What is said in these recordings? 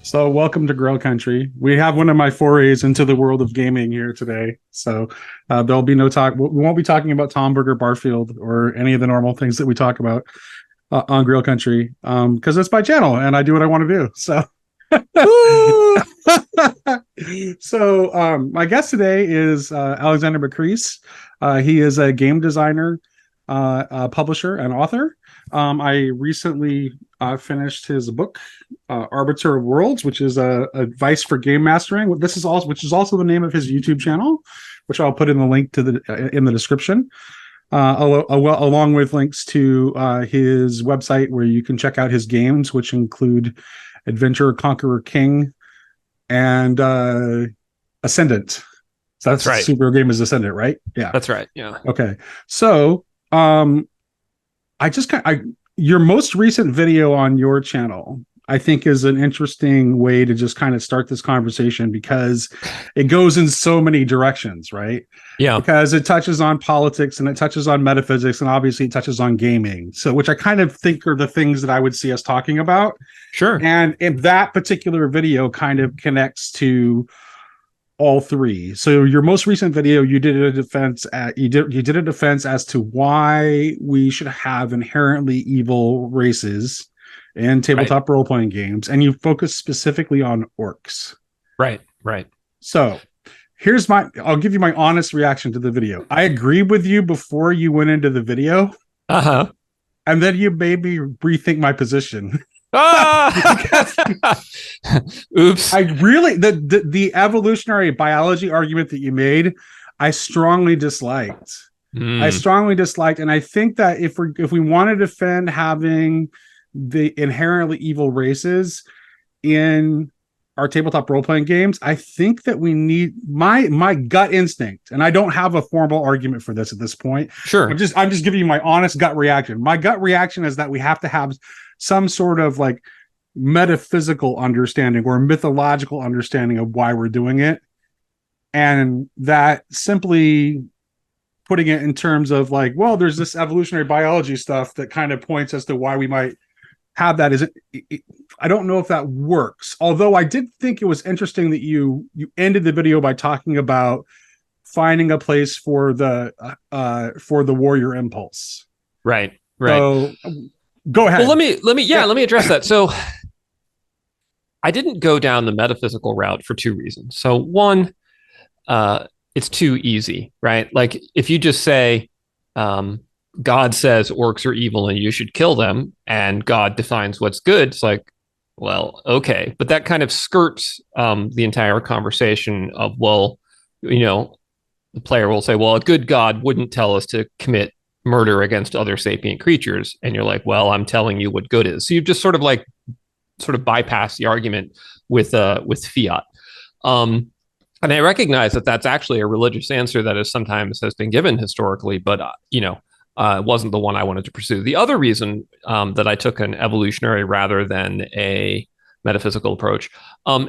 So, welcome to Grail Country. We have one of my forays into the world of gaming here today. So, there'll be no talk. We won't be talking about Tom Burger Barfield or any of the normal things that we talk about on Grail Country, because it's my channel and I do what I want to do. So, my guest today is Alexander Macris. He is a game designer, publisher, and author. I recently finished his book, Arbiter of Worlds, which is advice for game mastering. Which is also the name of his YouTube channel, which I'll put in the link to in the description, along with links to his website where you can check out his games, which include Adventurer, Conqueror, King, and Ascendant. So that's right. Super game is Ascendant, right? Yeah, that's right. Yeah. Okay. So, your most recent video on your channel, I think, is an interesting way to just kind of start this conversation because it goes in so many directions, right? Yeah. Because it touches on politics and it touches on metaphysics and obviously it touches on gaming. So, which I kind of think are the things that I would see us talking about. Sure. And in that particular video kind of connects to all three. So your most recent video, you did a defense as to why we should have inherently evil races in tabletop role-playing games, and you focus specifically on orcs. Right. So I'll give you my honest reaction to the video. I agreed with you before you went into the video. Uh-huh. And then you made me rethink my position. Oops. I really the evolutionary biology argument that you made, I strongly disliked. And I think that if we want to defend having the inherently evil races in our tabletop role-playing games, I think that we need my gut instinct, and I don't have a formal argument for this at this point. Sure. I'm just giving you my honest gut reaction. My gut reaction is that we have to have some sort of like metaphysical understanding or mythological understanding of why we're doing it. And that simply putting it in terms of like, well, there's this evolutionary biology stuff that kind of points as to why we might have that. I don't know if that works. Although I did think it was interesting that you ended the video by talking about finding a place for the warrior impulse. Right. So go ahead. Well, let me address that. So I didn't go down the metaphysical route for two reasons. So one, it's too easy, right? Like if you just say, God says orcs are evil and you should kill them, and God defines what's good, it's like, well, okay. But that kind of skirts the entire conversation of, well, the player will say, well, a good God wouldn't tell us to commit murder against other sapient creatures. And you're like, well, I'm telling you what good is. So you just sort of bypass the argument with fiat. And I recognize that that's actually a religious answer that is sometimes has been given historically, but it wasn't the one I wanted to pursue. The other reason that I took an evolutionary rather than a metaphysical approach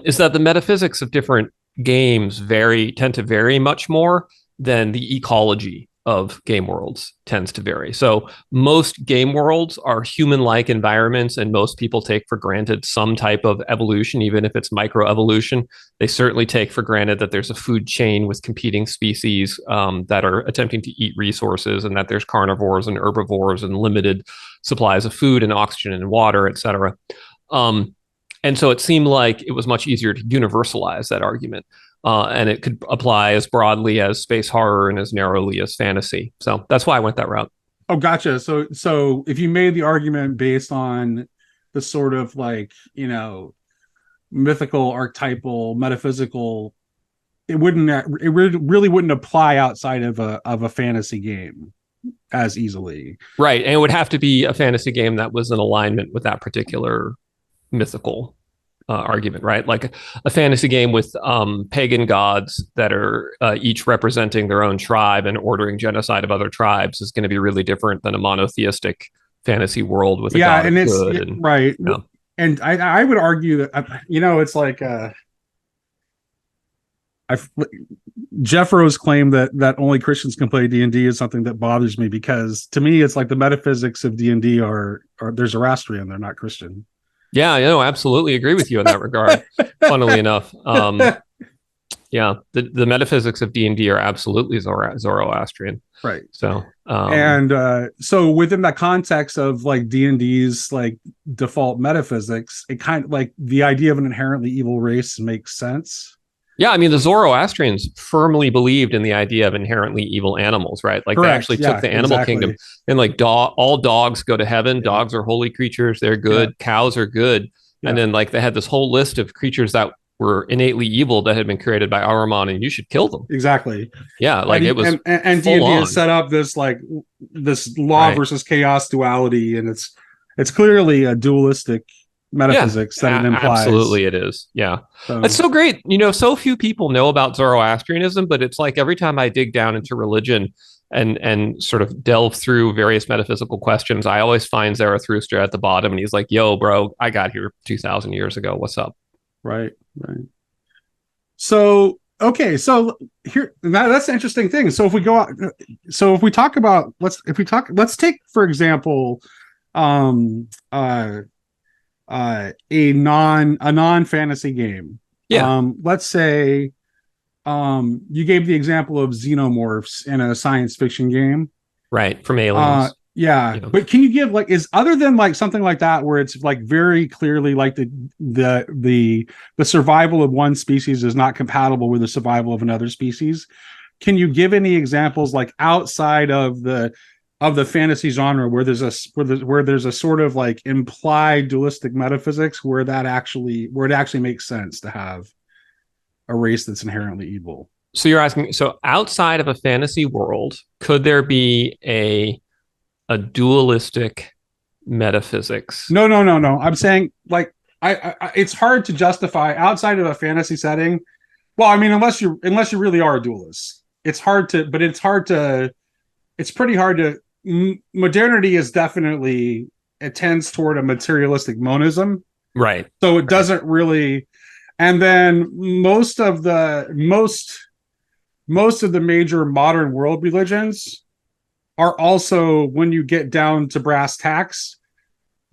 is that the metaphysics of different games tend to vary much more than the ecology of game worlds tends to vary. So most game worlds are human-like environments, and most people take for granted some type of evolution, even if it's microevolution. They certainly take for granted that there's a food chain with competing species that are attempting to eat resources, and that there's carnivores and herbivores and limited supplies of food and oxygen and water, et cetera. And so it seemed like it was much easier to universalize that argument. And it could apply as broadly as space horror and as narrowly as fantasy. So that's why I went that route. Oh, gotcha. So if you made the argument based on the sort of like, mythical, archetypal, metaphysical, it really wouldn't apply outside of a fantasy game as easily. Right. And it would have to be a fantasy game that was in alignment with that particular mythical argument, right? Like a fantasy game with pagan gods that are each representing their own tribe and ordering genocide of other tribes is going to be really different than a monotheistic fantasy world with a god and of it's good. Right. And I would argue that it's like Jeff Rose claimed that only Christians can play D&D is something that bothers me, because to me it's like the metaphysics of D&D are they're Zoroastrian, they're not Christian. Yeah, absolutely agree with you in that regard. Funnily enough, yeah, the metaphysics of D&D are absolutely Zoroastrian. Right. So, And so within that context of like D&D's like default metaphysics, it kind of like the idea of an inherently evil race makes sense. yeah, I mean, the Zoroastrians firmly believed in the idea of inherently evil animals, right? Like they Correct. actually took Yeah, the animal kingdom exactly. and like all dogs go to heaven. Yeah. Dogs are holy creatures. They're Yeah. good. Cows are good. And Yeah. then like they had this whole list of creatures that were innately evil that had been created by Ahriman, and you should kill them. Exactly. Yeah, like it was And full D&D has on, set up this like this law right? versus chaos duality, and it's clearly a dualistic Yeah, metaphysics that it implies. absolutely it is. Yeah. That's So so great. So few people know about Zoroastrianism, but it's like every time I dig down into religion and sort of delve through various metaphysical questions, I always find Zarathustra at the bottom and he's like, "Yo, bro, I got here 2000 years ago. What's up?" right, right. So okay, so here that's an interesting thing. So if we go out, so if we talk about let's take for example, um, a non fantasy game. Yeah, Let's say you gave the example of xenomorphs in a science fiction game. right. From aliens. Yeah, but can you give like is other than like something like that where it's like very clearly like the survival of one species is not compatible with the survival of another species? Can you give any examples like outside of the fantasy genre where there's a sort of like implied dualistic metaphysics where it actually makes sense to have a race that's inherently evil? So you're asking, so outside of a fantasy world, could there be a dualistic metaphysics? No, no, no, no. I'm saying like it's hard to justify outside of a fantasy setting. Well, I mean, unless you really are a duelist, it's hard to. But it's pretty hard to. Modernity is definitely it tends toward a materialistic monism, Right. so it Right. doesn't really. And then most of the major modern world religions are also, when you get down to brass tacks,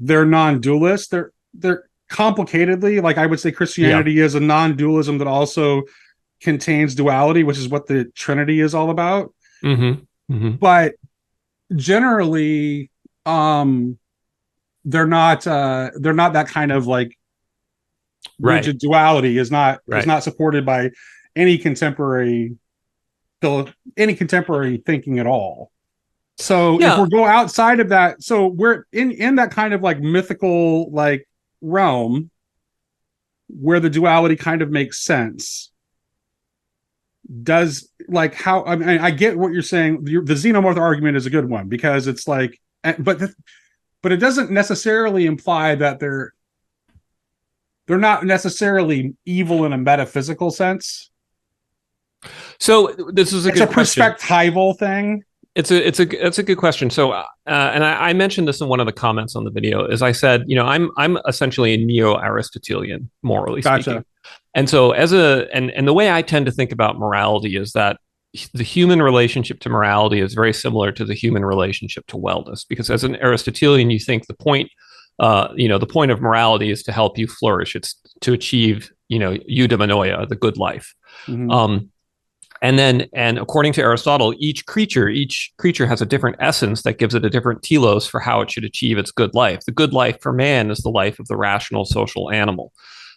they're non-dualist. They're complicatedly, like I would say Yeah. Christianity is a non-dualism that also contains duality, which is what the Trinity is all about. Mm-hmm. Mm-hmm. But generally, um they're not that kind of like Right. rigid duality is Right. not supported by any contemporary any contemporary thinking at all. So if Yeah. we go outside of that, so we're in that kind of like mythical like realm where the duality kind of makes sense. Does like how I mean I get what you're saying. The xenomorph argument is a good one because it's like, but it doesn't necessarily imply that they're not necessarily evil in a metaphysical sense. So this is a It's a good question. perspectival thing. It's a good question. So, and I mentioned this in one of the comments on the video. Is I said, I'm essentially a neo-Aristotelian, morally speaking. Gotcha. And so, and the way I tend to think about morality is that the human relationship to morality is very similar to the human relationship to wellness. Because as an Aristotelian, you think the point of morality is to help you flourish. It's to achieve, eudaimonia, the good life. Mm-hmm. And according to Aristotle, each creature has a different essence that gives it a different telos for how it should achieve its good life. The good life for man is the life of the rational social animal.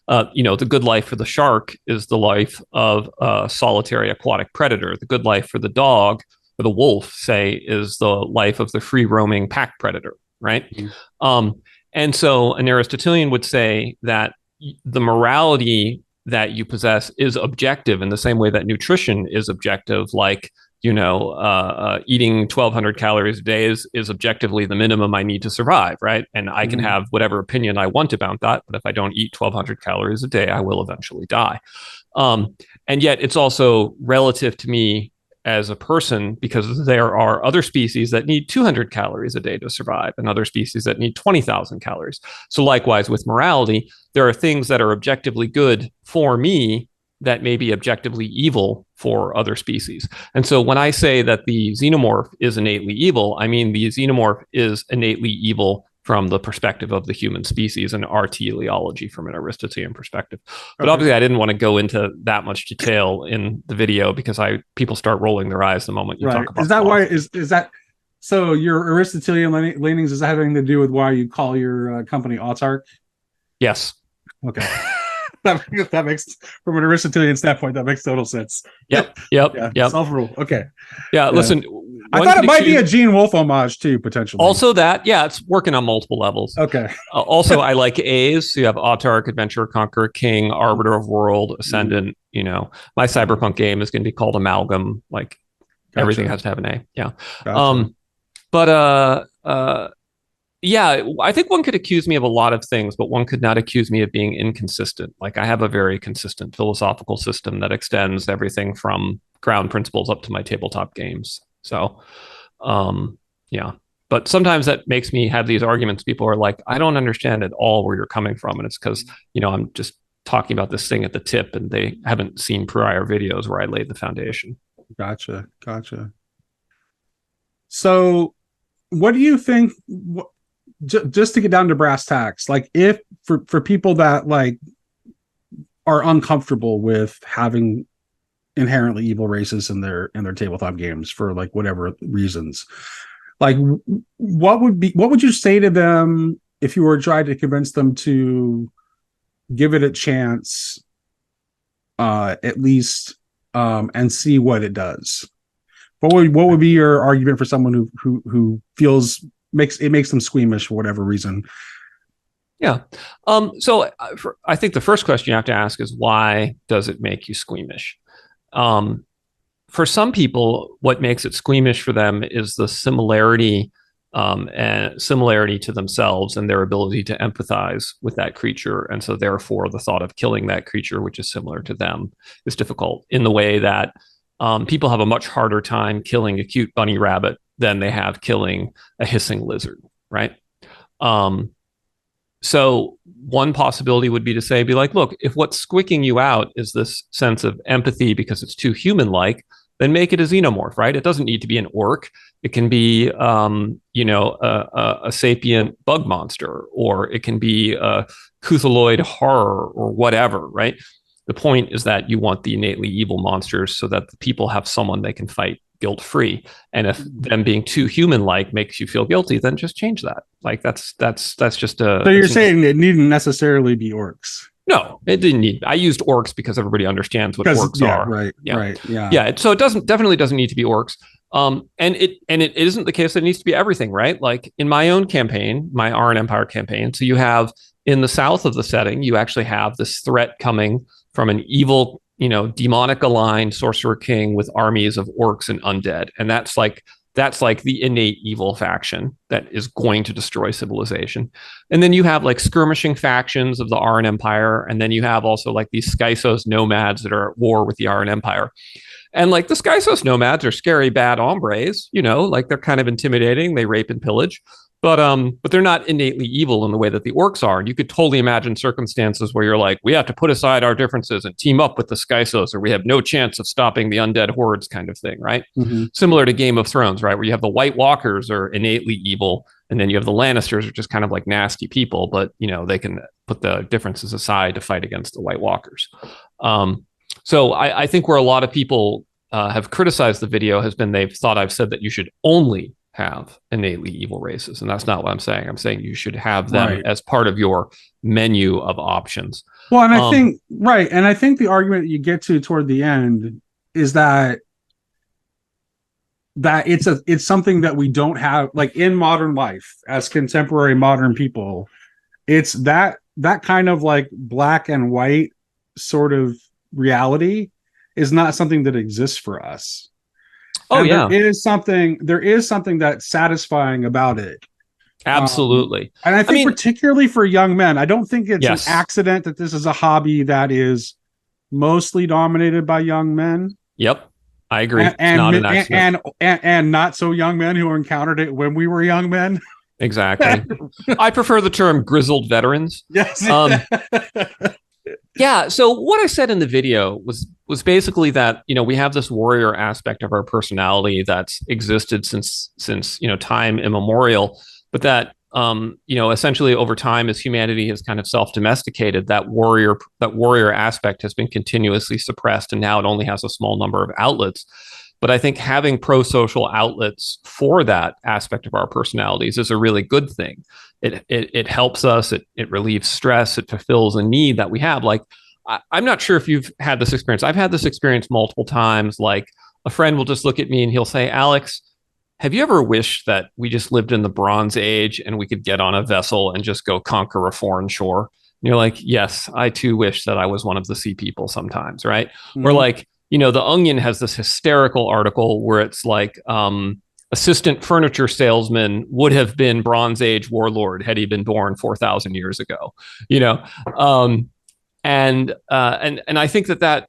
The good life for the shark is the life of a solitary aquatic predator. The good life for the dog or the wolf, say, is the life of the free roaming pack predator, right? Mm-hmm. And so an Aristotelian would say that the morality that you possess is objective in the same way that nutrition is objective. Like, eating 1,200 calories a day is objectively the minimum I need to survive, right? And I can have whatever opinion I want about that, but if I don't eat 1,200 calories a day, I will eventually die. And yet it's also relative to me as a person because there are other species that need 200 calories a day to survive and other species that need 20,000 calories. So likewise with morality, there are things that are objectively good for me that may be objectively evil for other species. And so when I say that the xenomorph is innately evil, I mean the xenomorph is innately evil from the perspective of the human species and our teleology from an Aristotelian perspective. But Okay. obviously, I didn't want to go into that much detail in the video because people start rolling their eyes the moment you Right. talk about Is that philosophy. why is that so your Aristotelian leanings is that having to do with why you call your company autark? Yes. Okay. that makes from an Aristotelian standpoint, that makes total sense. Yep. Yeah. Yep. Self-rule. Okay. Yeah. Yeah. Listen, I thought it might be a Gene Wolfe homage too, potentially. Also that, yeah, it's working on multiple levels. Okay. Also, I like A's. So you have Autark, Adventurer, Conqueror, King, Arbiter of World, Ascendant. You know, my cyberpunk game is going to be called Amalgam. Like everything has to have an A. Yeah. Gotcha. But yeah, I think one could accuse me of a lot of things, but one could not accuse me of being inconsistent. Like I have a very consistent philosophical system that extends everything from ground principles up to my tabletop games. So, yeah. But sometimes that makes me have these arguments. People are like, I don't understand at all where you're coming from. And it's because, I'm just talking about this thing at the tip and they haven't seen prior videos where I laid the foundation. Gotcha. So what do you think, just to get down to brass tacks, like if for people that like are uncomfortable with having inherently evil races in their tabletop games for like whatever reasons, like what would you say to them if you were trying to convince them to give it a chance, at least, and see what it does? What would be your argument for someone who feels makes them squeamish for whatever reason? Yeah. So I think the first question you have to ask is, why does it make you squeamish? For some people, what makes it squeamish for them is the similarity to themselves and their ability to empathize with that creature. And so therefore the thought of killing that creature, which is similar to them, is difficult in the way that people have a much harder time killing a cute bunny rabbit than they have killing a hissing lizard, right? So one possibility would be to be like, look, if what's squicking you out is this sense of empathy because it's too human-like, then make it a xenomorph, right? It doesn't need to be an orc. It can be, a sapient bug monster, or it can be a Cthulhuid horror or whatever, right? The point is that you want the innately evil monsters so that the people have someone they can fight guilt-free. And if them being too human-like makes you feel guilty, then just change that. Like that's just a. So you're saying it needn't necessarily be orcs? No, it didn't need. I used orcs because everybody understands what orcs are. Right. So it definitely doesn't need to be orcs. And it isn't the case that it needs to be everything, right? Like in my own campaign, my Arran Empire campaign. So you have in the south of the setting, you actually have this threat coming from an evil, demonic aligned sorcerer king with armies of orcs and undead, and that's like the innate evil faction that is going to destroy civilization. And then you have like skirmishing factions of the Arran Empire, and then you have also like these Skysos nomads that are at war with the Arran Empire. And like the Skysos nomads are scary, bad hombres, like they're kind of intimidating. They rape and pillage, but they're not innately evil in the way that the orcs are. And you could totally imagine circumstances where you're like, we have to put aside our differences and team up with the Skysos, or we have no chance of stopping the undead hordes, kind of thing, right? Mm-hmm. Similar to Game of Thrones, right? Where you have the White Walkers are innately evil, and then you have the Lannisters, are just kind of like nasty people, but they can put the differences aside to fight against the White Walkers. So I think where a lot of people have criticized the video has been they've thought I've said that you should only have innately evil races, and that's not what I'm saying. I'm saying you should have them as part of your menu of options. Well, and I think and I think the argument that you get to toward the end is that it's something that we don't have, like in modern life as contemporary modern people. It's that kind of like black and white sort of reality is not something that exists for us. Oh, and yeah. There is something that's satisfying about it. Absolutely. And I think particularly for young men, I don't think it's yes. an accident that this is a hobby that is mostly dominated by young men. Yep. I agree. And not an accident. And not so young men who encountered it when we were young men. Exactly. I prefer the term grizzled veterans. Yes. Yeah. So what I said in the video was basically that, we have this warrior aspect of our personality that's existed since time immemorial, but that essentially over time, as humanity has kind of self-domesticated, that warrior aspect has been continuously suppressed, and now it only has a small number of outlets. But I think having pro-social outlets for that aspect of our personalities is a really good thing. It helps us. It relieves stress. It fulfills a need that we have. Like, I'm not sure if you've had this experience. I've had this experience multiple times. Like, a friend will just look at me and he'll say, Alex, have you ever wished that we just lived in the Bronze Age and we could get on a vessel and just go conquer a foreign shore? And you're like, yes, I too wish that I was one of the sea people sometimes, right? Mm-hmm. Or like, The Onion has this hysterical article where it's like, assistant furniture salesman would have been Bronze Age warlord had he been born 4,000 years ago, and I think that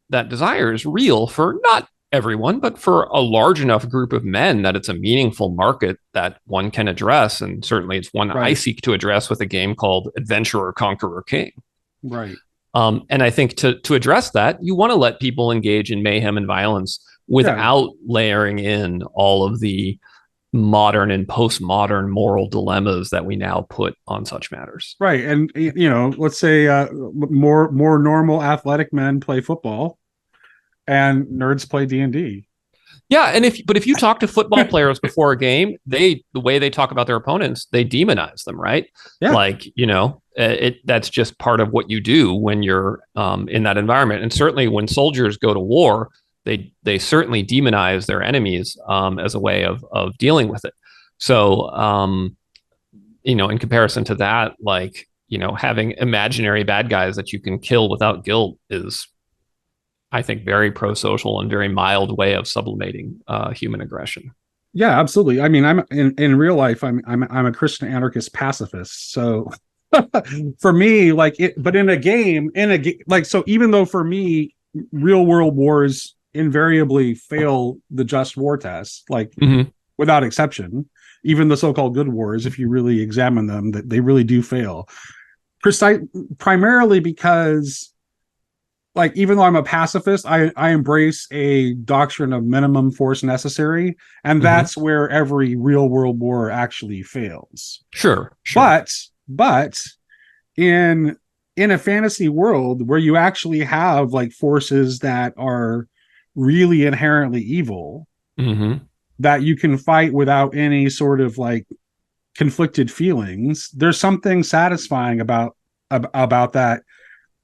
desire is real for not everyone, but for a large enough group of men that it's a meaningful market that one can address. And certainly it's one I seek to address with a game called Adventurer, Conqueror, King. Right. And I think to address that, you want to let people engage in mayhem and violence without layering in all of the modern and postmodern moral dilemmas that we now put on such matters. Right. And, let's say more normal athletic men play football and nerds play D&D. Yeah, and if you talk to football players before a game, the way they talk about their opponents, they demonize them, right? Yeah. Like, that's just part of what you do when you're in that environment. And certainly when soldiers go to war, they certainly demonize their enemies as a way of dealing with it. So, in comparison to that, like, having imaginary bad guys that you can kill without guilt is, I think, very pro-social and very mild way of sublimating human aggression. Yeah, absolutely. I mean, I'm in real life, I'm a Christian anarchist pacifist. So for me, but in a game, so even though for me, real world wars invariably fail the just war test, without exception, even the so-called good wars, if you really examine them, that they really do fail. Primarily because, even though I'm a pacifist, I embrace a doctrine of minimum force necessary, and that's where every real world war actually fails. Sure. But in a fantasy world where you actually have forces that are really inherently evil, that you can fight without any sort of conflicted feelings, there's something satisfying about that.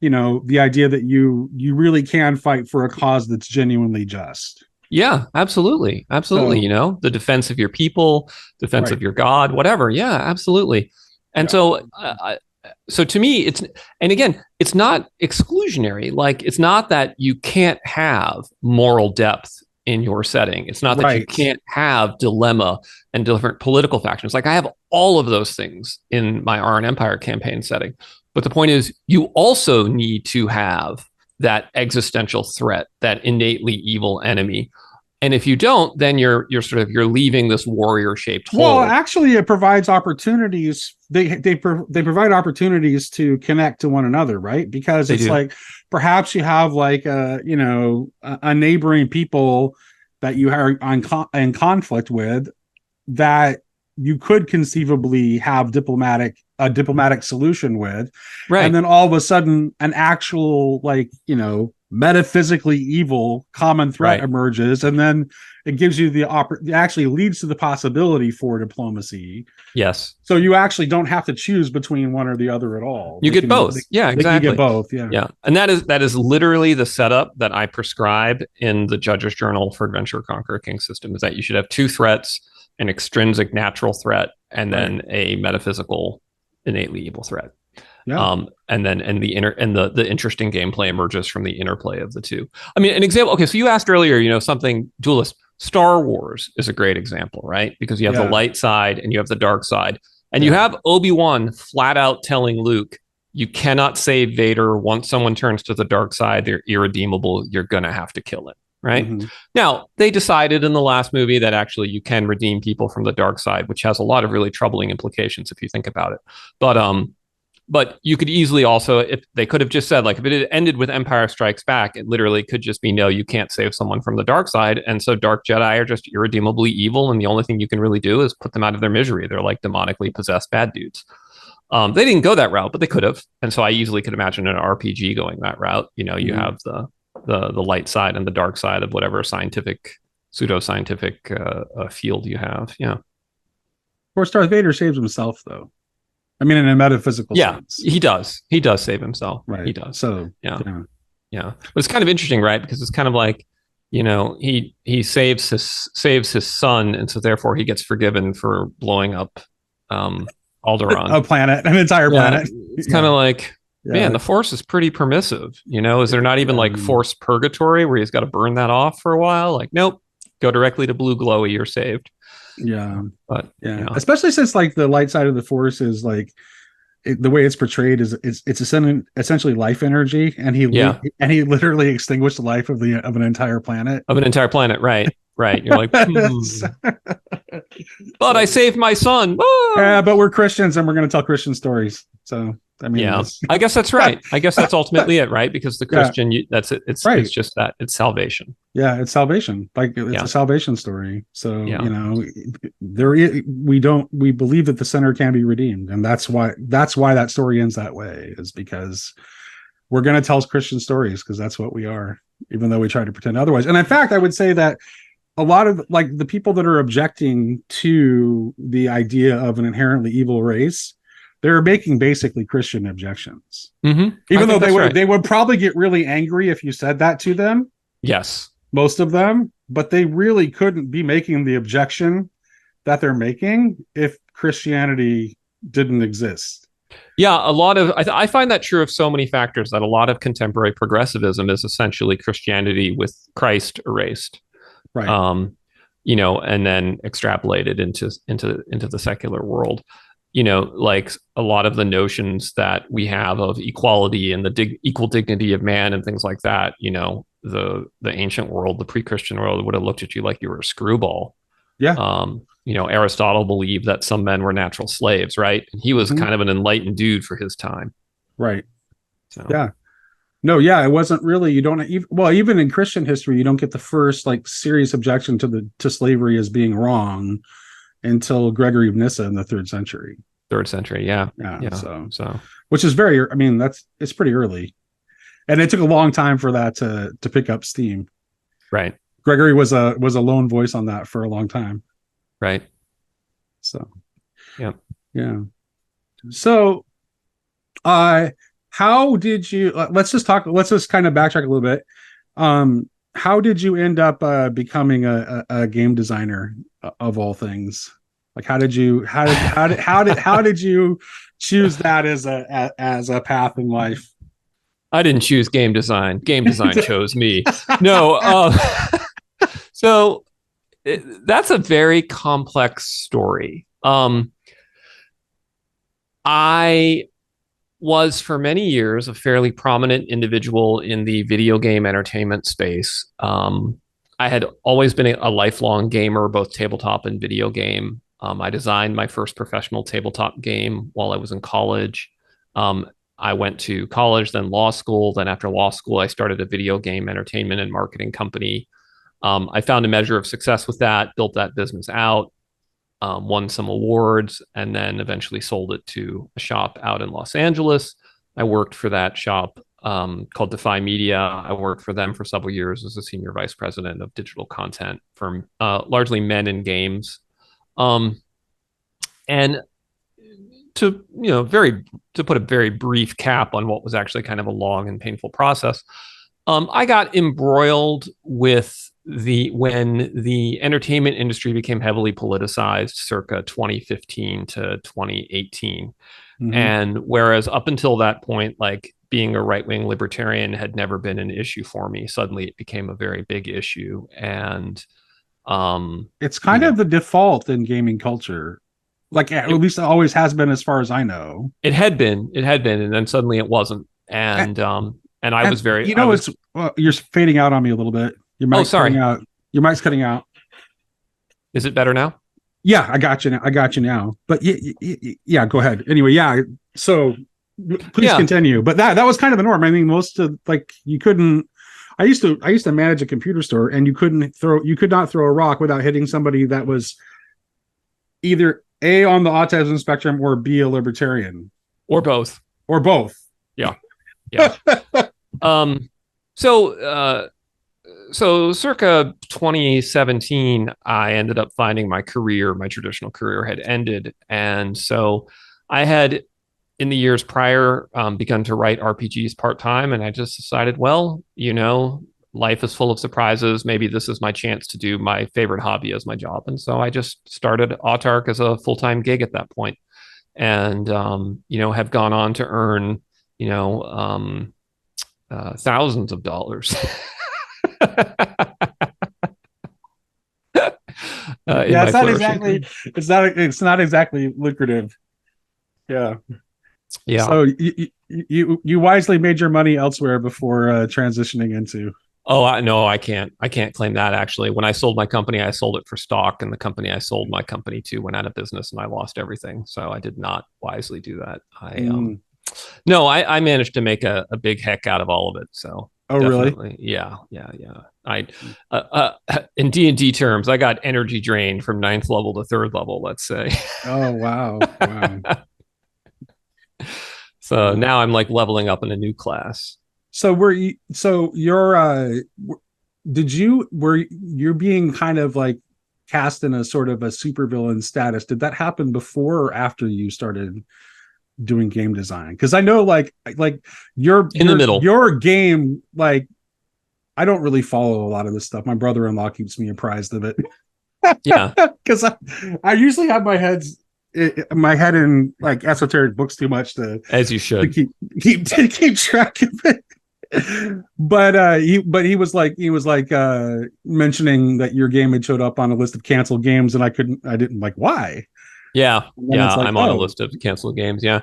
The idea that you really can fight for a cause that's genuinely just. Yeah, absolutely. Absolutely. So, the defense of your people, defense of your God, whatever. Yeah, absolutely. And so to me, it's not exclusionary. It's not that you can't have moral depth in your setting. It's not that you can't have dilemma and different political factions. I have all of those things in my Iron Empire campaign setting. But the point is, you also need to have that existential threat, that innately evil enemy. And if you don't, then you're leaving this warrior-shaped hole. Well, actually, it provides opportunities. They provide opportunities to connect to one another, right? Because it's perhaps you have a neighboring people that you are in conflict with that you could conceivably have a diplomatic solution with, right? And then all of a sudden, an actual metaphysically evil common threat emerges, and then it gives you it actually leads to the possibility for diplomacy. Yes. So you actually don't have to choose between one or the other at all. You get both. Yeah, exactly. You get both. Yeah. Yeah. And that is literally the setup that I prescribe in the Judge's Journal for Adventure Conqueror King system, is that you should have two threats: an extrinsic natural threat, and then a metaphysical innately evil threat. Yeah. And the interesting gameplay emerges from the interplay of the two. I mean, an example. Okay, so you asked earlier, something duelist. Star Wars is a great example, right? Because you have the light side and you have the dark side, and you have Obi-Wan flat out telling Luke, "You cannot save Vader. Once someone turns to the dark side, they're irredeemable. You're gonna have to kill it." Right? Now, they decided in the last movie that actually you can redeem people from the dark side, which has a lot of really troubling implications if you think about it. But you could easily also, if they could have just said, like, if it had ended with Empire Strikes Back, it literally could just be, no, you can't save someone from the dark side. And so Dark Jedi are just irredeemably evil. And the only thing you can really do is put them out of their misery. They're like demonically possessed bad dudes. They didn't go that route, but they could have. And so I easily could imagine an RPG going that route. You know, you have the light side and the dark side of whatever scientific, pseudo-scientific field you have. Yeah. Of course, Darth Vader saves himself, though. I mean, in a metaphysical sense. He does. He does save himself. Right. He does. So, yeah. But it's kind of interesting, right? Because it's kind of like, you know, he saves his son, and so therefore he gets forgiven for blowing up Alderaan. A planet, an entire planet. It's kind of like, man, the Force is pretty permissive. You know, is there not even like Force purgatory where he's got to burn that off for a while? Like, nope, go directly to blue glowy, you're saved. Yeah, but especially since like the light side of the Force is like the way it's portrayed is it's essentially life energy, and he literally extinguished the life of an entire planet. Right. You're like, but I saved my son. Yeah, but we're Christians and we're going to tell Christian stories. So I mean, I guess that's right. I guess that's ultimately it, right? Because the Christian, that's it. It's just that it's salvation. Yeah, it's salvation. Like it's a salvation story. So you know, we believe that the sinner can be redeemed, and that's why that story ends that way, is because we're going to tell Christian stories, because that's what we are, even though we try to pretend otherwise. And in fact, I would say that a lot of like the people that are objecting to the idea of an inherently evil race, they're making basically Christian objections. Mm-hmm. Even though they would probably get really angry if you said that to them. Yes. Most of them, but they really couldn't be making the objection that they're making if Christianity didn't exist. Yeah, a lot of I find that true of so many factors, that a lot of contemporary progressivism is essentially Christianity with Christ erased. Right. You know, and then extrapolated into the secular world. You know, like a lot of the notions that we have of equality and the equal dignity of man and things like that, you know, the ancient world, the pre-Christian world would have looked at you like you were a screwball. Yeah. You know, Aristotle believed that some men were natural slaves, right? And he was kind of an enlightened dude for his time. Right. So. Yeah. No, yeah, it wasn't really. You don't even in Christian history, you don't get the first like serious objection to slavery as being wrong until Gregory of Nyssa in the 3rd century. 3rd century, yeah. So which is I mean, it's pretty early, and it took a long time for that to pick up steam. Right. Gregory was a lone voice on that for a long time. Right. So, yeah. So, how did you? Let's just kind of backtrack a little bit. How did you end up becoming a game designer of all things? Like, how did you choose that as a path in life? I didn't choose game design. Game design chose me. No. So that's a very complex story. I was for many years a fairly prominent individual in the video game entertainment space. I had always been a lifelong gamer, both tabletop and video game. I designed my first professional tabletop game while I was in college. I went to college, then law school. Then after law school, I started a video game entertainment and marketing company. I found a measure of success with that, built that business out, won some awards, and then eventually sold it to a shop out in Los Angeles. I worked for that shop called Defy Media. I worked for them for several years as a senior vice president of digital content for largely men in games. And to put a very brief cap on what was actually kind of a long and painful process, I got embroiled with when the entertainment industry became heavily politicized circa 2015 to 2018. Mm-hmm. And whereas up until that point, like being a right-wing libertarian had never been an issue for me, suddenly it became a very big issue. And it's kind of the default in gaming culture. Like at least it always has been, as far as I know. It had been, and then suddenly it wasn't. And I was very, you're fading out on me a little bit. Your mic's cutting out. Your mic's cutting out. Is it better now? Yeah, I got you now. But yeah, go ahead. Anyway, yeah. So please Yeah. continue. But that was kind of the norm. I mean, most of like you couldn't. I used to manage a computer store, and you could not throw a rock without hitting somebody that was either A, on the autism spectrum, or B, a libertarian, Or both. or both. Yeah. Yeah. um, so, so circa 2017, I ended up finding my traditional career had ended. And so I had, in the years prior, begun to write RPGs part-time. And I just decided, well, life is full of surprises. Maybe this is my chance to do my favorite hobby as my job. And so I just started Autark as a full-time gig at that point. And, have gone on to earn, thousands of dollars. Yeah, it's not exactly lucrative. Yeah. Yeah. So you wisely made your money elsewhere before transitioning into. Oh, no, I can't claim that. Actually, when I sold my company, I sold it for stock, and the company I sold my company to went out of business, and I lost everything. So I did not wisely do that. No, I managed to make a big heck out of all of it. So Oh, definitely, really? yeah. I in D&D terms, I got energy drained from 9th level to 3rd level. Let's say. Oh, wow. So now I'm like leveling up in a new class. So were you being kind of like cast in a sort of a supervillain status? Did that happen before or after you started doing game design? Because I know like your in the middle, your game, like I don't really follow a lot of this stuff. My brother-in-law keeps me apprised of it. Yeah, because I usually have my head in like esoteric books too much as you should to keep track of it. But he was like mentioning that your game had showed up on a list of canceled games, and I didn't like why. Yeah, like, I'm on a list of canceled games. Yeah.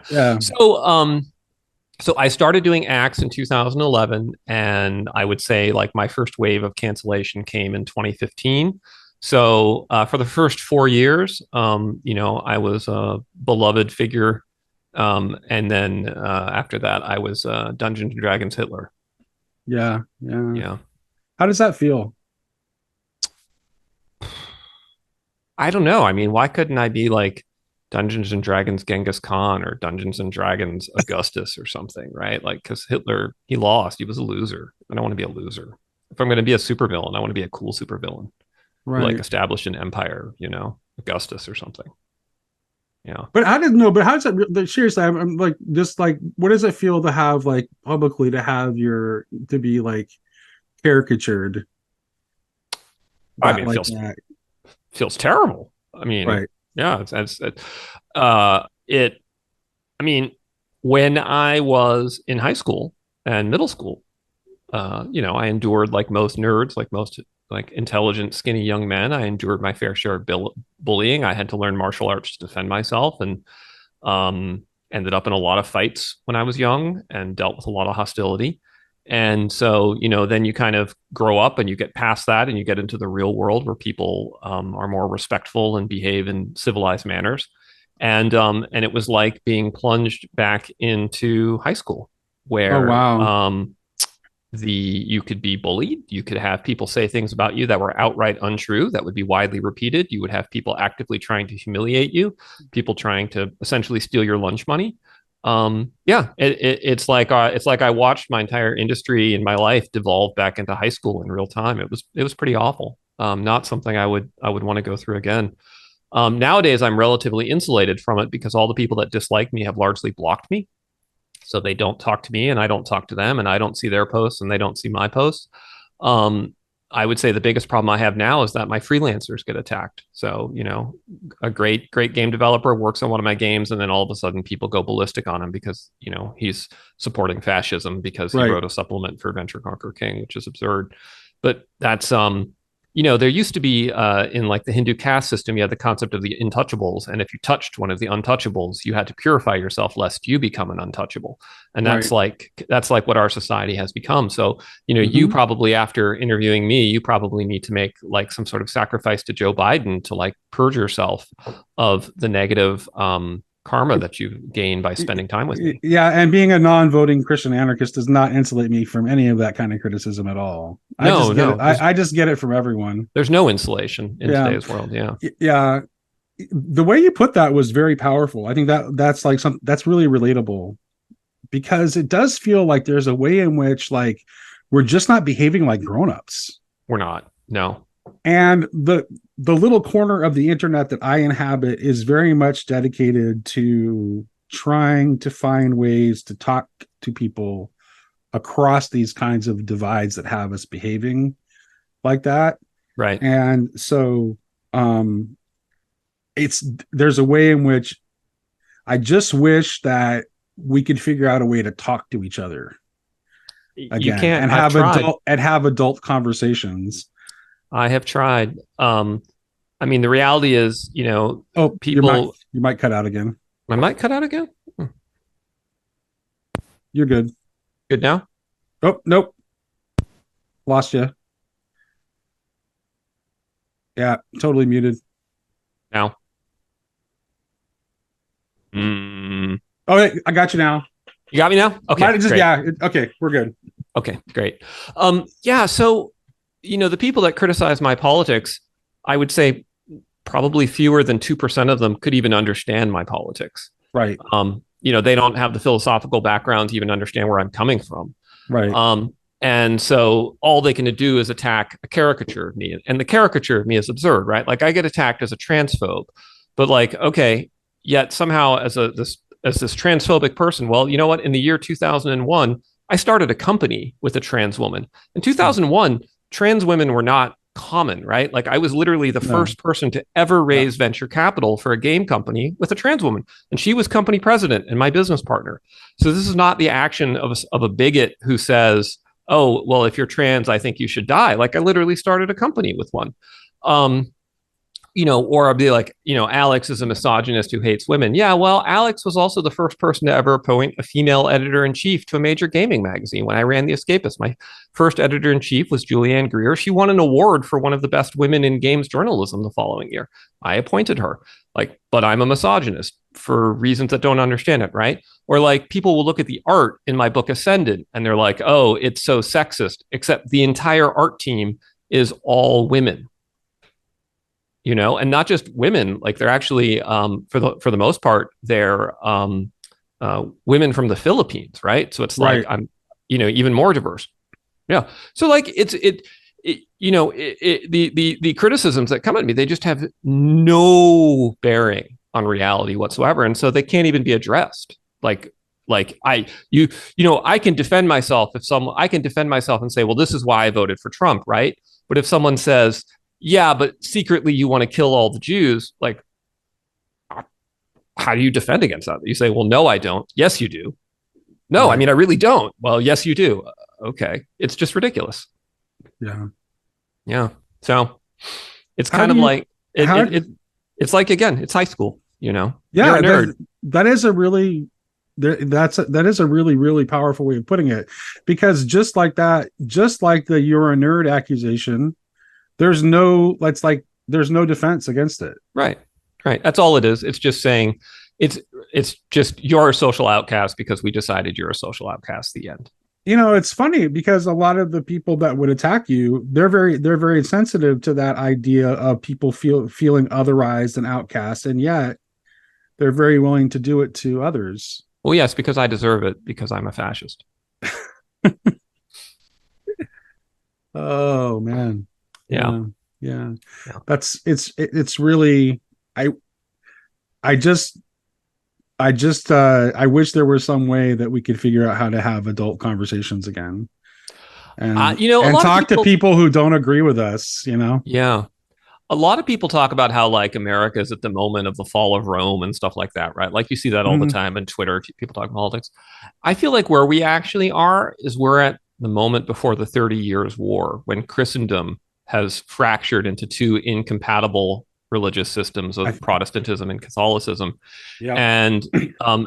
So I started doing Axe in 2011, and I would say like my first wave of cancellation came in 2015. So for the first 4 years, I was a beloved figure, and then after that, I was Dungeons and Dragons Hitler. Yeah. How does that feel? I don't know. I mean, why couldn't I be like Dungeons and Dragons Genghis Khan or Dungeons and Dragons Augustus or something, right? Like, because Hitler, he lost. He was a loser. I don't want to be a loser. If I'm going to be a supervillain, I want to be a cool supervillain. Right. Who, like, established an empire, Augustus or something. Yeah. But how does that seriously? I'm like, just like, what does it feel to have like publicly to be like caricatured? I mean, feels terrible. I mean, right. Yeah, I mean, when I was in high school and middle school, I endured, like most nerds, like most like intelligent, skinny young men, I endured my fair share of bullying. I had to learn martial arts to defend myself, and ended up in a lot of fights when I was young and dealt with a lot of hostility. And so, then you kind of grow up and you get past that and you get into the real world where people are more respectful and behave in civilized manners. And it was like being plunged back into high school where you could be bullied. You could have people say things about you that were outright untrue, that would be widely repeated. You would have people actively trying to humiliate you, people trying to essentially steal your lunch money. It's like I watched my entire industry in my life devolve back into high school in real time. It was pretty awful. Not something I would want to go through again. Nowadays, I'm relatively insulated from it because all the people that dislike me have largely blocked me. So they don't talk to me and I don't talk to them, and I don't see their posts and they don't see my posts. I would say the biggest problem I have now is that my freelancers get attacked. So, a great game developer works on one of my games, and then all of a sudden people go ballistic on him because, he's supporting fascism because he wrote a supplement for Adventure Conquer King, which is absurd. But that's, there used to be in like the Hindu caste system, you had the concept of the intouchables. And if you touched one of the untouchables, you had to purify yourself lest you become an untouchable. And that's like what our society has become. So, you probably, after interviewing me, you probably need to make like some sort of sacrifice to Joe Biden to like purge yourself of the negative karma that you gain by spending time with me. Yeah, and being a non-voting Christian anarchist does not insulate me from any of that kind of criticism at all. I just get it. I just get it from everyone. There's no insulation in today's world. Yeah. The way you put that was very powerful. I think that's like that's really relatable, because it does feel like there's a way in which like we're just not behaving like grown-ups. We're not. No. And the little corner of the internet that I inhabit is very much dedicated to trying to find ways to talk to people across these kinds of divides that have us behaving like that. Right. And so there's a way in which I just wish that we could figure out a way to talk to each other again, you can't and have adult conversations. I have tried. I mean, the reality is, people. You might cut out again. I might cut out again. You're good. Good now? Oh, nope. Lost you. Yeah, totally muted. Now. Oh, wait, I got you now. You got me now? Okay. Okay, we're good. Okay, great. So, the people that criticize my politics, I would say probably fewer than 2% of them could even understand my politics. Right. They don't have the philosophical background to even understand where I'm coming from. Right. And so all they can do is attack a caricature of me. And the caricature of me is absurd, right? Like I get attacked as a transphobe, but like, okay, yet somehow as this transphobic person, well, you know what? In the year 2001, I started a company with a trans woman. In 2001, trans women were not common, right? Like I was literally the first person to ever raise venture capital for a game company with a trans woman, and she was company president and my business partner. So this is not the action of a bigot who says, oh, well, if you're trans, I think you should die. Like I literally started a company with one. Or I'll be like, Alex is a misogynist who hates women. Yeah, well, Alex was also the first person to ever appoint a female editor-in-chief to a major gaming magazine when I ran The Escapist. My first editor-in-chief was Julianne Greer. She won an award for one of the best women in games journalism the following year. I appointed her. But I'm a misogynist for reasons that don't understand it, right? Or like people will look at the art in my book Ascendant and they're like, oh, it's so sexist, except the entire art team is all women. And not just women, like they're actually, for the most part, they're women from the Philippines, right? So it's like I'm, even more diverse. Yeah. So like the criticisms that come at me, they just have no bearing on reality whatsoever, and so they can't even be addressed. I can defend myself and say, well, this is why I voted for Trump, right? But if someone says, yeah, but secretly you want to kill all the Jews, like, how do you defend against that? You say, well, no, I don't. Yes, you do. No, right. I mean, I really don't. Well, yes, you do. Okay. It's just ridiculous. Yeah. Yeah. So it's kind of like, it's like, again, it's high school, Yeah. You're a nerd. That is a really really powerful way of putting it, because just like the you're a nerd accusation, there's no defense against it. Right. That's all it is. It's just saying it's just you're a social outcast because we decided you're a social outcast. The end. It's funny because a lot of the people that would attack you, they're very sensitive to that idea of people feeling otherized and outcast, and yet they're very willing to do it to others. Well, yes, because I deserve it because I'm a fascist. Oh man. Yeah. It's really, I wish there was some way that we could figure out how to have adult conversations again, and talk to people who don't agree with us. Yeah, a lot of people talk about how like America is at the moment of the fall of Rome and stuff like that, right? Like you see that all the time on Twitter. People talk politics. I feel like where we actually are is we're at the moment before the 30 Years' War, when Christendom has fractured into two incompatible religious systems of Protestantism and Catholicism. Yeah. And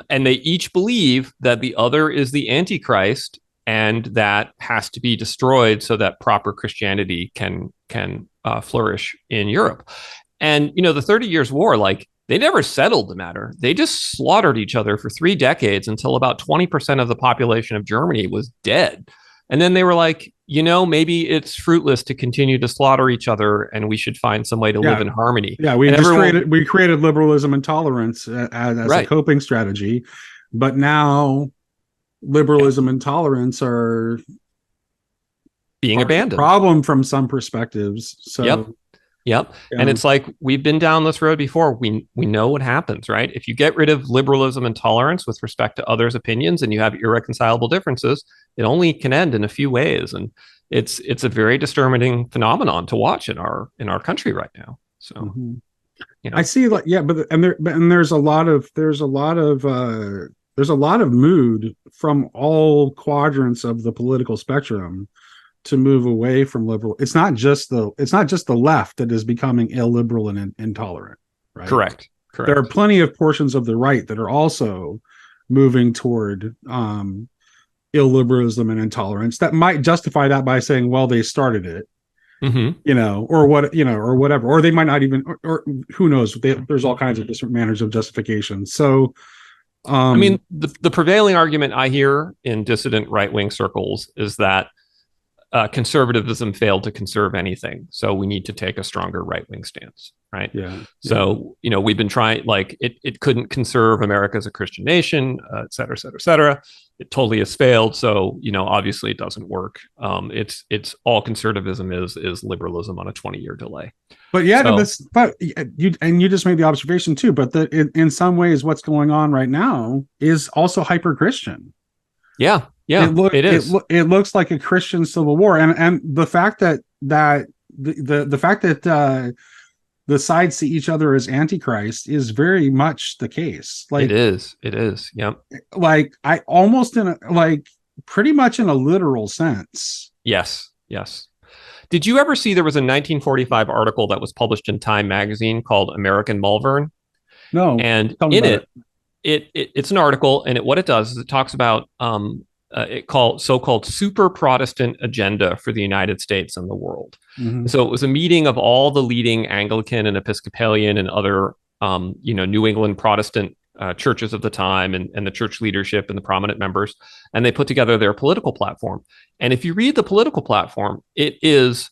they each believe that the other is the Antichrist, and that has to be destroyed so that proper Christianity can flourish in Europe. And, the 30 Years' War, like they never settled the matter. They just slaughtered each other for 3 decades until about 20% of the population of Germany was dead. And then they were like, maybe it's fruitless to continue to slaughter each other, and we should find some way to live in harmony. Yeah, we created liberalism and tolerance as a coping strategy, but now liberalism and tolerance are being abandoned. Problem from some perspectives. So Yep. And it's like, we've been down this road before. We know what happens, right? If you get rid of liberalism and tolerance with respect to others' opinions and you have irreconcilable differences, it only can end in a few ways. And it's a very disturbing phenomenon to watch in our country right now. So I see, but there's a lot of mood from all quadrants of the political spectrum to move away from liberal. It's not just the left that is becoming illiberal and intolerant, right? Correct. There are plenty of portions of the right that are also moving toward illiberalism and intolerance that might justify that by saying, well, they started it, or whatever, or they might not even, or who knows? There's all kinds of different manners of justification. So, the prevailing argument I hear in dissident right-wing circles is that conservatism failed to conserve anything, so we need to take a stronger right-wing stance, right? So we've been trying, like, it couldn't conserve America as a Christian nation, et cetera, et cetera, et cetera. It totally has failed. So obviously it doesn't work. It's all conservatism is liberalism on a 20-year delay. But you just made the observation too. But in some ways, what's going on right now is also hyper-Christian. Yeah. It looks like a Christian civil war, and the fact that the fact that the sides see each other as antichrist is very much the case. Like it is. Yep. Like I almost pretty much in a literal sense. Yes. Did you ever see there was a 1945 article that was published in Time magazine called American Malvern? No. And in it's an article, and what it does is it talks about so-called super Protestant agenda for the United States and the world. So it was a meeting of all the leading Anglican and Episcopalian and other, New England Protestant churches of the time, and the church leadership and the prominent members, and they put together their political platform. And if you read the political platform, it is,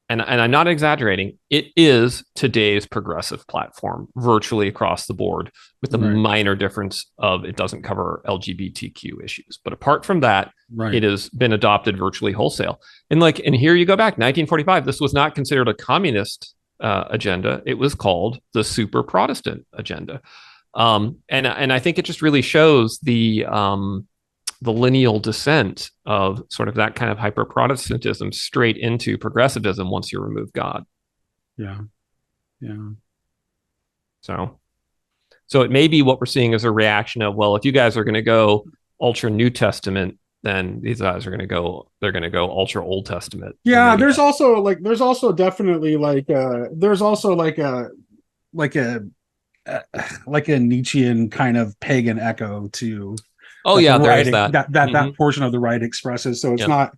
and I'm not exaggerating, it is today's progressive platform virtually across the board, with the minor difference of it doesn't cover LGBTQ issues. But apart from that, it has been adopted virtually wholesale. And here you go back, 1945, this was not considered a communist agenda. It was called the super Protestant agenda. And I think it just really shows the lineal descent of sort of that kind of hyper-Protestantism straight into progressivism once you remove God. Yeah. So it may be what we're seeing as a reaction of, well, if you guys are going to go ultra New Testament, then these guys are going to go ultra Old Testament. Yeah, there's also definitely a Nietzschean kind of pagan echo to. Oh yeah, there is that. That portion of the right expresses. So it's not,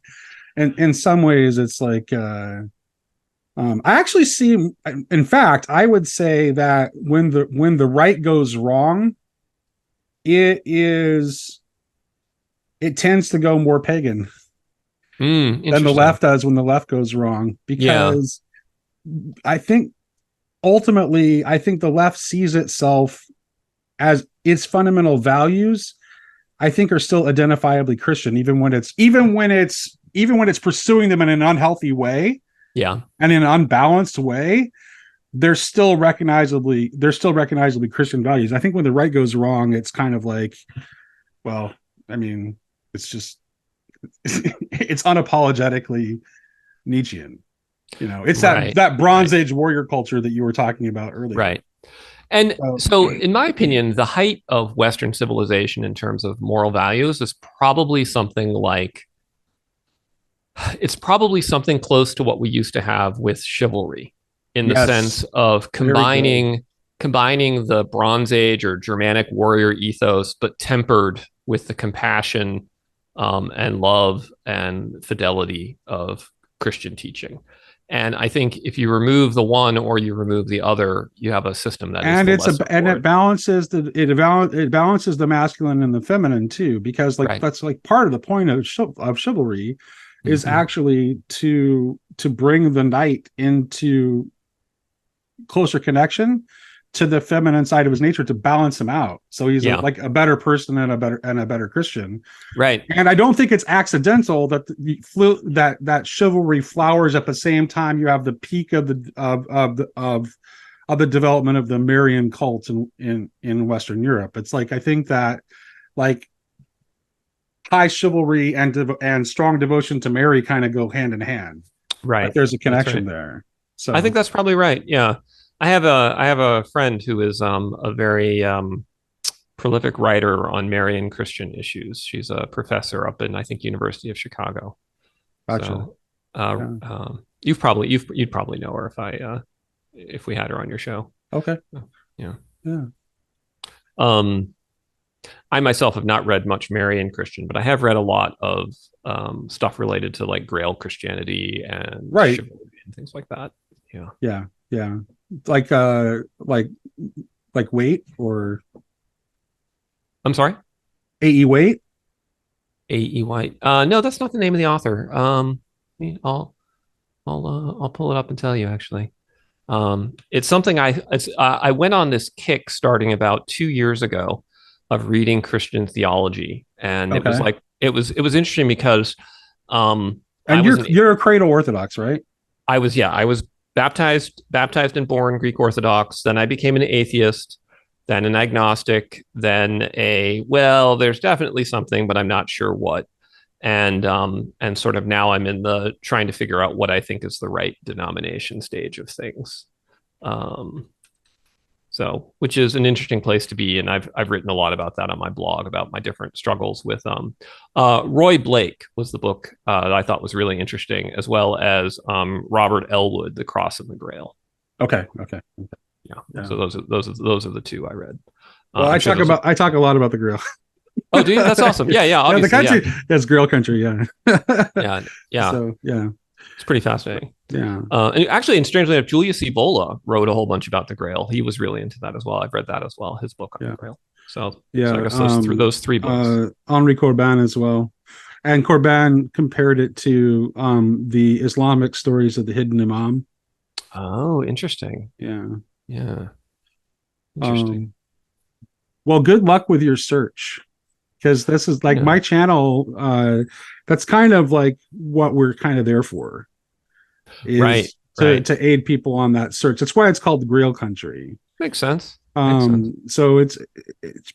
in some ways, it's like I actually see. In fact, I would say that when the right goes wrong, it tends to go more pagan than the left does when the left goes wrong. Because I think ultimately, the left sees itself as its fundamental values, I think, are still identifiably Christian, even when it's pursuing them in an unhealthy way, and in an unbalanced way. They're still recognizably Christian values. I think when the right goes wrong, it's kind of like, well, I mean, it's just it's unapologetically Nietzschean. It's that Bronze Age warrior culture that you were talking about earlier, right? And so, in my opinion, the height of Western civilization in terms of moral values is probably something close to what we used to have with chivalry, in the sense of combining the Bronze Age or Germanic warrior ethos, but tempered with the compassion and love and fidelity of Christian teaching. And I think if you remove the one or you remove the other, you have a system that and is it balances it balances the masculine and the feminine too, because like that's like part of the point of chivalry is actually to bring the knight into closer connection to the feminine side of his nature, to balance him out, so he's like a better person and a better Christian, right? And I don't think it's accidental that that chivalry flowers at the same time you have the peak of the development of the Marian cult in Western Europe. It's like, I think that like high chivalry and strong devotion to Mary kind of go hand in hand, right? Like there's a connection there. So I think that's probably right. Yeah. I have a friend who is a very prolific writer on Marian Christian issues. She's a professor up in, I think, University of Chicago. Gotcha. So you'd probably know her if we had her on your show. Okay. Yeah. Yeah. I myself have not read much Marian Christian, but I have read a lot of stuff related to like Grail Christianity and chivalry and things like that. Yeah. Yeah. Yeah. Like Waite, or I'm sorry? A.E. Waite? A.E. Waite. No, that's not the name of the author. I'll pull it up and tell you actually. It's something I went on this kick starting about 2 years ago of reading Christian theology, and it was like it was interesting because and you're a cradle Orthodox, right? I was baptized and born Greek Orthodox. Then I became an atheist, then an agnostic, then there's definitely something, but I'm not sure what. And sort of now I'm in the trying to figure out what I think is the right denomination stage of things. So, which is an interesting place to be. And I've written a lot about that on my blog, about my different struggles with Roy Blake was the book that I thought was really interesting, as well as Robert Elwood, The Cross and the Grail. Okay. Yeah. So those are the two I read. Well, I talk a lot about the Grail. Oh, do you? That's awesome. Yeah. Obviously, the country, that's Grail country. Yeah. Yeah. So yeah, it's pretty fascinating. Yeah. And actually, and strangely enough, Julius Evola wrote a whole bunch about the Grail. He was really into that as well. I've read that as well, his book on the Grail. So I guess those three books. Henri Corbin as well. And Corbin compared it to the Islamic stories of the hidden Imam. Oh, interesting. Yeah. Interesting. Well, good luck with your search, because this is like my channel. That's kind of like what we're kind of there for. To aid people on that search. That's why it's called the Grail Country. Makes sense. So it's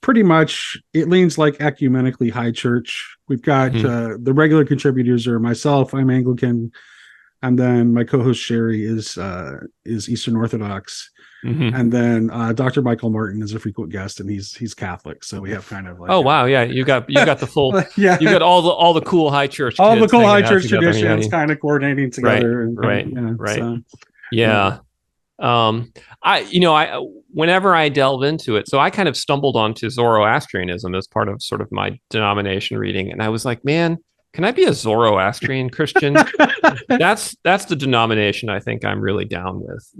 pretty much, it leans like ecumenically high church. We've got the regular contributors are myself, I'm Anglican, and then my co-host Sherry is Eastern Orthodox. And then Dr. Michael Martin is a frequent guest, and he's Catholic. So we have kind of like wow, yeah, you got the full you got all the cool high church traditions kind of coordinating together. I whenever I delve into it, so I kind of stumbled onto Zoroastrianism as part of sort of my denomination reading, and I was like, man, can I be a Zoroastrian Christian? That's the denomination I think I'm really down with,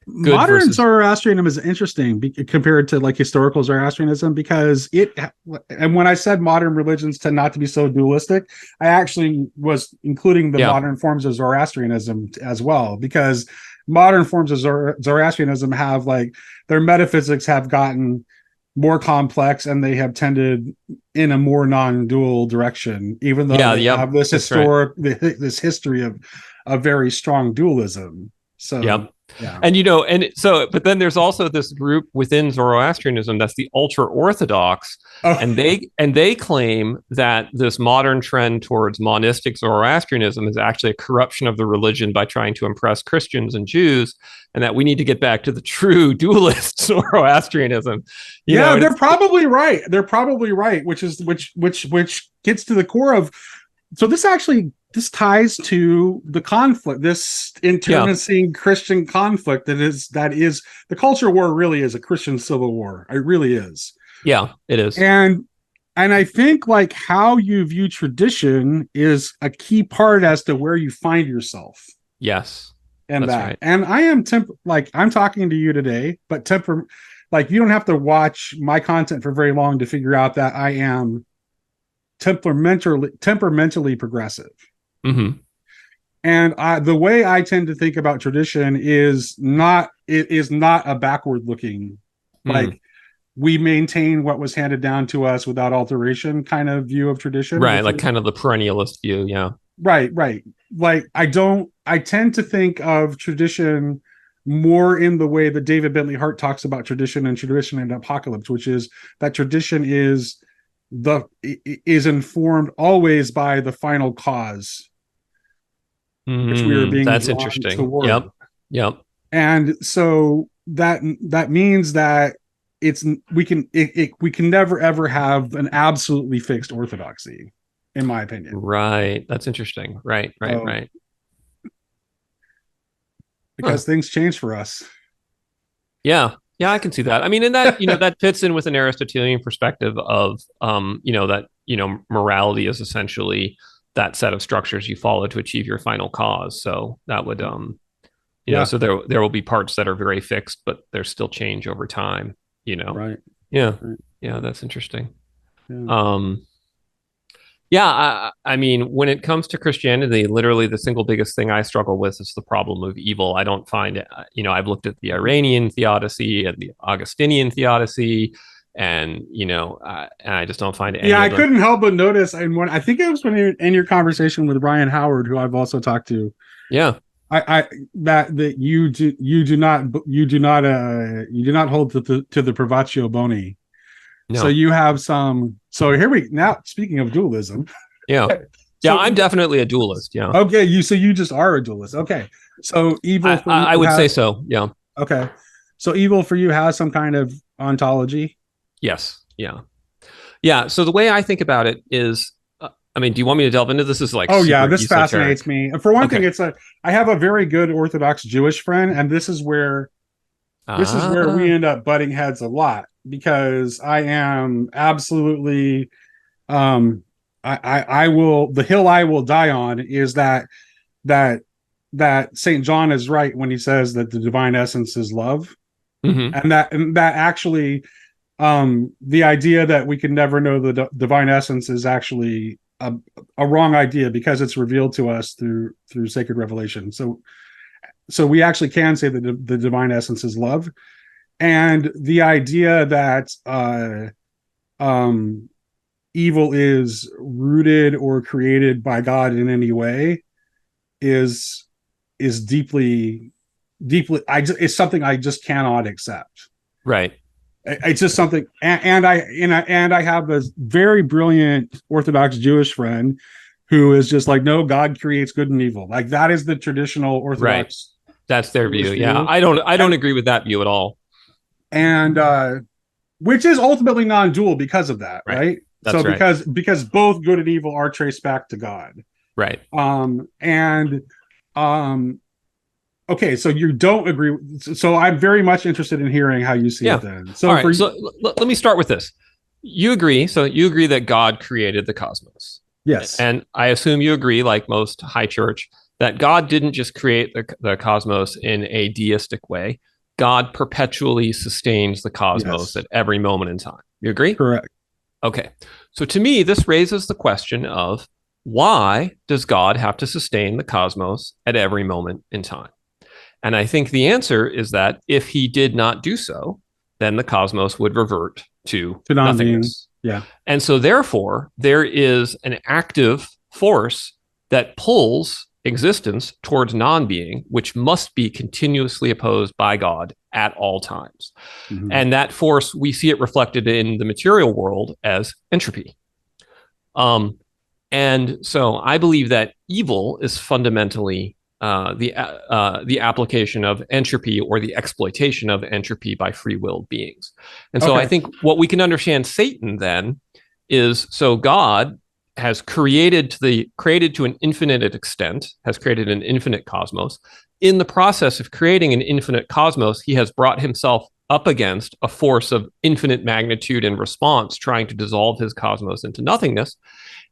Modern Zoroastrianism is interesting compared to like historical Zoroastrianism, because and when I said modern religions tend not to be so dualistic, I actually was including the modern forms of Zoroastrianism as well, because modern forms of Zoroastrianism have like their metaphysics have gotten more complex, and they have tended in a more non-dual direction, even though they have this this history of very strong dualism. So but then there's also this group within Zoroastrianism that's the ultra orthodox, and they claim that this modern trend towards monistic Zoroastrianism is actually a corruption of the religion by trying to impress Christians and Jews, and that we need to get back to the true dualist Zoroastrianism. They're probably right. Which gets to the core of. So this ties to the conflict, this internecine Christian conflict that is the culture war really is a Christian civil war. It really is. Yeah, it is. And and I think like how you view tradition is a key part as to where you find yourself. Yes, And that's that, right. and I am like I'm talking to you today, but like you don't have to watch my content for very long to figure out that I am temperamentally progressive. Mm-hmm. And the way I tend to think about tradition is not a backward looking, Mm. like we maintain what was handed down to us without alteration kind of view of tradition, Right, which like is kind of the perennialist view. Yeah. right. Like I tend to think of tradition more in the way that David Bentley Hart talks about tradition and apocalypse, which is that tradition is informed always by the final cause which we are being That's drawn interesting. toward. Yep. Yep. And so that means that we can never ever have an absolutely fixed orthodoxy, in my opinion. Right. That's interesting. Right. Right. So Right. Huh. because things change for us. Yeah. Yeah, I can see that. I mean, and that, that fits in with an Aristotelian perspective of, that, morality is essentially that set of structures you follow to achieve your final cause. So that would, Yeah. so there will be parts that are very fixed, but there's still change over time, Right. Yeah. Right. Yeah. That's interesting. Yeah. Yeah, I mean, when it comes to Christianity, literally the single biggest thing I struggle with is the problem of evil. I don't find it, I've looked at the Iranian theodicy and the Augustinian theodicy, and I just don't find any Yeah, I of them. couldn't help but notice, and when I think it was when you in your conversation with Ryan Howard, who I've also talked to, Yeah, I that you do not hold to the privatio boni. So no, you have some. So here we now. Speaking of dualism, yeah, yeah. so I'm definitely a dualist. Yeah, okay, you just are a dualist. Okay, so evil for you I would say has so. Yeah, okay. So evil for you has some kind of ontology. yes, yeah, yeah. So the way I think about it is, I mean, do you want me to delve into this? Is like Oh yeah, super this fascinates esoteric. me. And for one thing, Okay. I have a very good Orthodox Jewish friend, and this is where we Ah, end up butting heads a lot because I am absolutely I will the hill I will die on is that that Saint John is right when he says that the divine essence is love, mm-hmm. and that actually the idea that we can never know the divine essence is actually a wrong idea because it's revealed to us through sacred revelation. So we actually can say that the divine essence is love, and the idea that evil is rooted or created by God in any way is deeply it's something I just cannot accept. Right. It's just something, and I have a very brilliant Orthodox Jewish friend who is just like, no, God creates good and evil. Like that is the traditional Right. Orthodox That's their Jewish view. Yeah. view, I don't and agree with that view at all. and which is ultimately non-dual because of that, Right. right? So That's right. because both good and evil are traced back to God. Right. And okay, so you don't agree. So I'm very much interested in hearing how you see Yeah. it then. All So right. So let me start with this. You agree. So you agree that God created the cosmos. yes, And I assume you agree, like most high church, that God didn't just create the cosmos in a deistic way. God perpetually sustains the cosmos yes, at every moment in time. You agree? correct. Okay. So to me, this raises the question of why does God have to sustain the cosmos at every moment in time? And I think the answer is that if he did not do so, then the cosmos would revert to To non-being, nothingness. yeah, And so, therefore, there is an active force that pulls existence towards non being, which must be continuously opposed by God at all times. mm-hmm. And that force, we see it reflected in the material world as entropy. And so I believe that evil is fundamentally the application of entropy or the exploitation of entropy by free willed beings. And so I think what we can understand Satan then is so God has created to an infinite extent, has created an infinite cosmos. In the process of creating an infinite cosmos, he has brought himself up against a force of infinite magnitude and response trying to dissolve his cosmos into nothingness.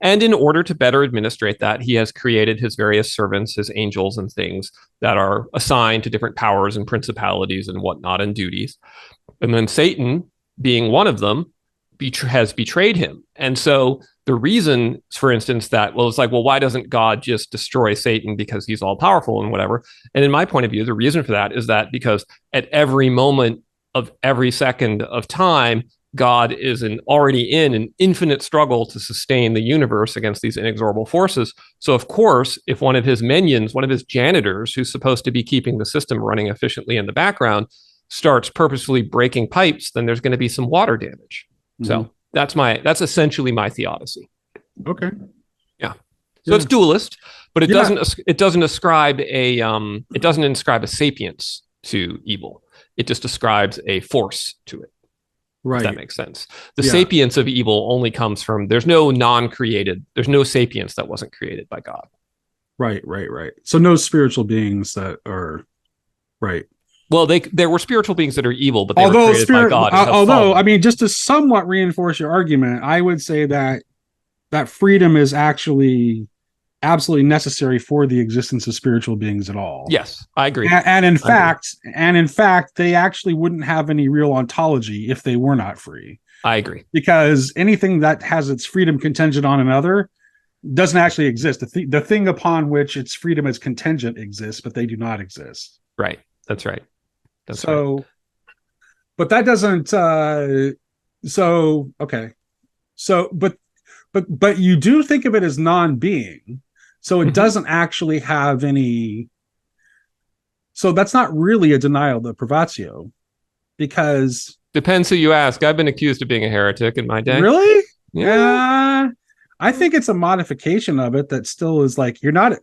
And in order to better administrate that, he has created his various servants, his angels and things that are assigned to different powers and principalities and whatnot and duties. And then Satan, being one of them, has betrayed him. And so the reason, for instance, that, well, it's like, well, why doesn't God just destroy Satan because he's all powerful and whatever? And in my point of view, the reason for that is that because at every moment of every second of time, God is already in an infinite struggle to sustain the universe against these inexorable forces. So, of course, if one of his minions, one of his janitors, who's supposed to be keeping the system running efficiently in the background, starts purposefully breaking pipes, then there's going to be some water damage. Mm-hmm. So that's essentially my theodicy. Okay. Yeah. So it's dualist, but it doesn't ascribe a sapience to evil. It just ascribes a force to it. Right. If that makes sense. The sapience of evil only comes from, there's no sapience that wasn't created by God. Right. So no spiritual beings that are right. Well, there were spiritual beings that are evil, but they were created by God. I mean, just to somewhat reinforce your argument, I would say that freedom is actually absolutely necessary for the existence of spiritual beings at all. Yes, I agree. And in fact, they actually wouldn't have any real ontology if they were not free. I agree. Because anything that has its freedom contingent on another doesn't actually exist. The thing upon which its freedom is contingent exists, but they do not exist. Right. That's right. Right. But that doesn't. Okay. But you do think of it as non-being, so it doesn't actually have any. So that's not really a denial of the privatio, because depends who you ask. I've been accused of being a heretic in my day. Really? Yeah. I think it's a modification of it that still is you're not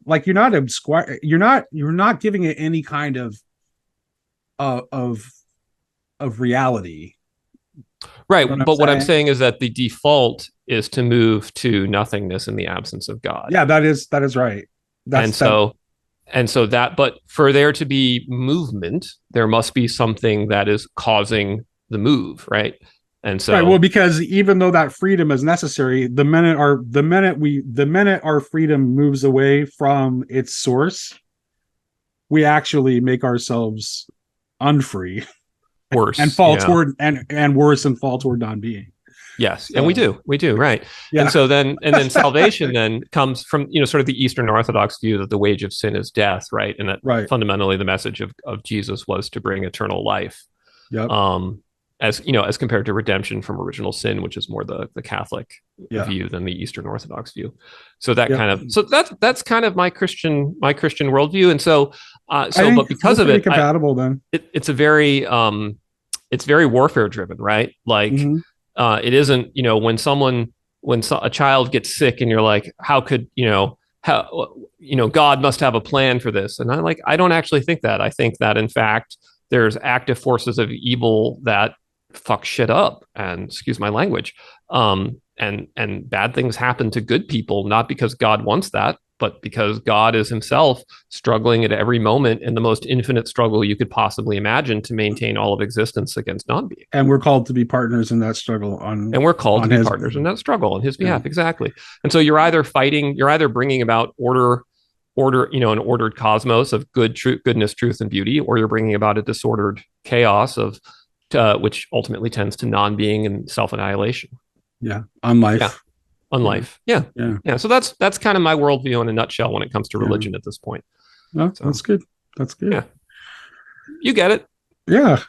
giving it any kind of reality. Right. But what I'm saying is that the default is to move to nothingness in the absence of God. Yeah, that is right. But for there to be movement, there must be something that is causing the move, right? And so, right. Well, because even though that freedom is necessary, the minute our freedom moves away from its source, we actually make ourselves unfree, worse, and fall toward and worse and fall toward non-being. Yes, so, and we do, right? Yeah. And then salvation then comes from sort of the Eastern Orthodox view that the wage of sin is death, right? And that fundamentally the message of Jesus was to bring eternal life. Yep. As compared to redemption from original sin, which is more the Catholic view than the Eastern Orthodox view. So that's kind of my Christian worldview. And but because of it, compatible then it's very warfare driven, right? Like it isn't, when a child gets sick and you're like, how could, God must have a plan for this. And I don't actually think that. I think that in fact, there's active forces of evil that fuck shit up, and excuse my language, and bad things happen to good people, not because God wants that, but because God is himself struggling at every moment in the most infinite struggle you could possibly imagine to maintain all of existence against non-being. And we're called to be partners in that struggle on his behalf. Exactly. And so you're either bringing about order, an ordered cosmos of goodness, truth, and beauty, or you're bringing about a disordered chaos of which ultimately tends to non-being and self-annihilation. Yeah, unlife. Yeah. Unlife. Yeah. So that's kind of my worldview in a nutshell when it comes to religion at this point. No, so, that's good. Yeah. You get it. Yeah.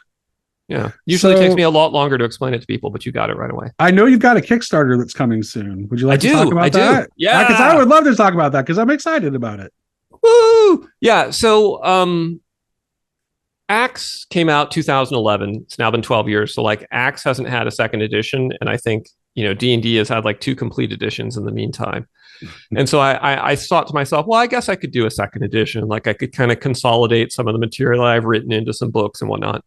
Yeah. Usually it takes me a lot longer to explain it to people, but you got it right away. I know you've got a Kickstarter that's coming soon. Would you like to talk about that? Yeah. Because I would love to talk about that because I'm excited about it. Woo! Yeah. So Axe came out 2011. It's now been 12 years. So Axe hasn't had a second edition. And I think, D&D has had 2 complete editions in the meantime. And so I thought to myself, well, I guess I could do a second edition. I could kind of consolidate some of the material I've written into some books and whatnot.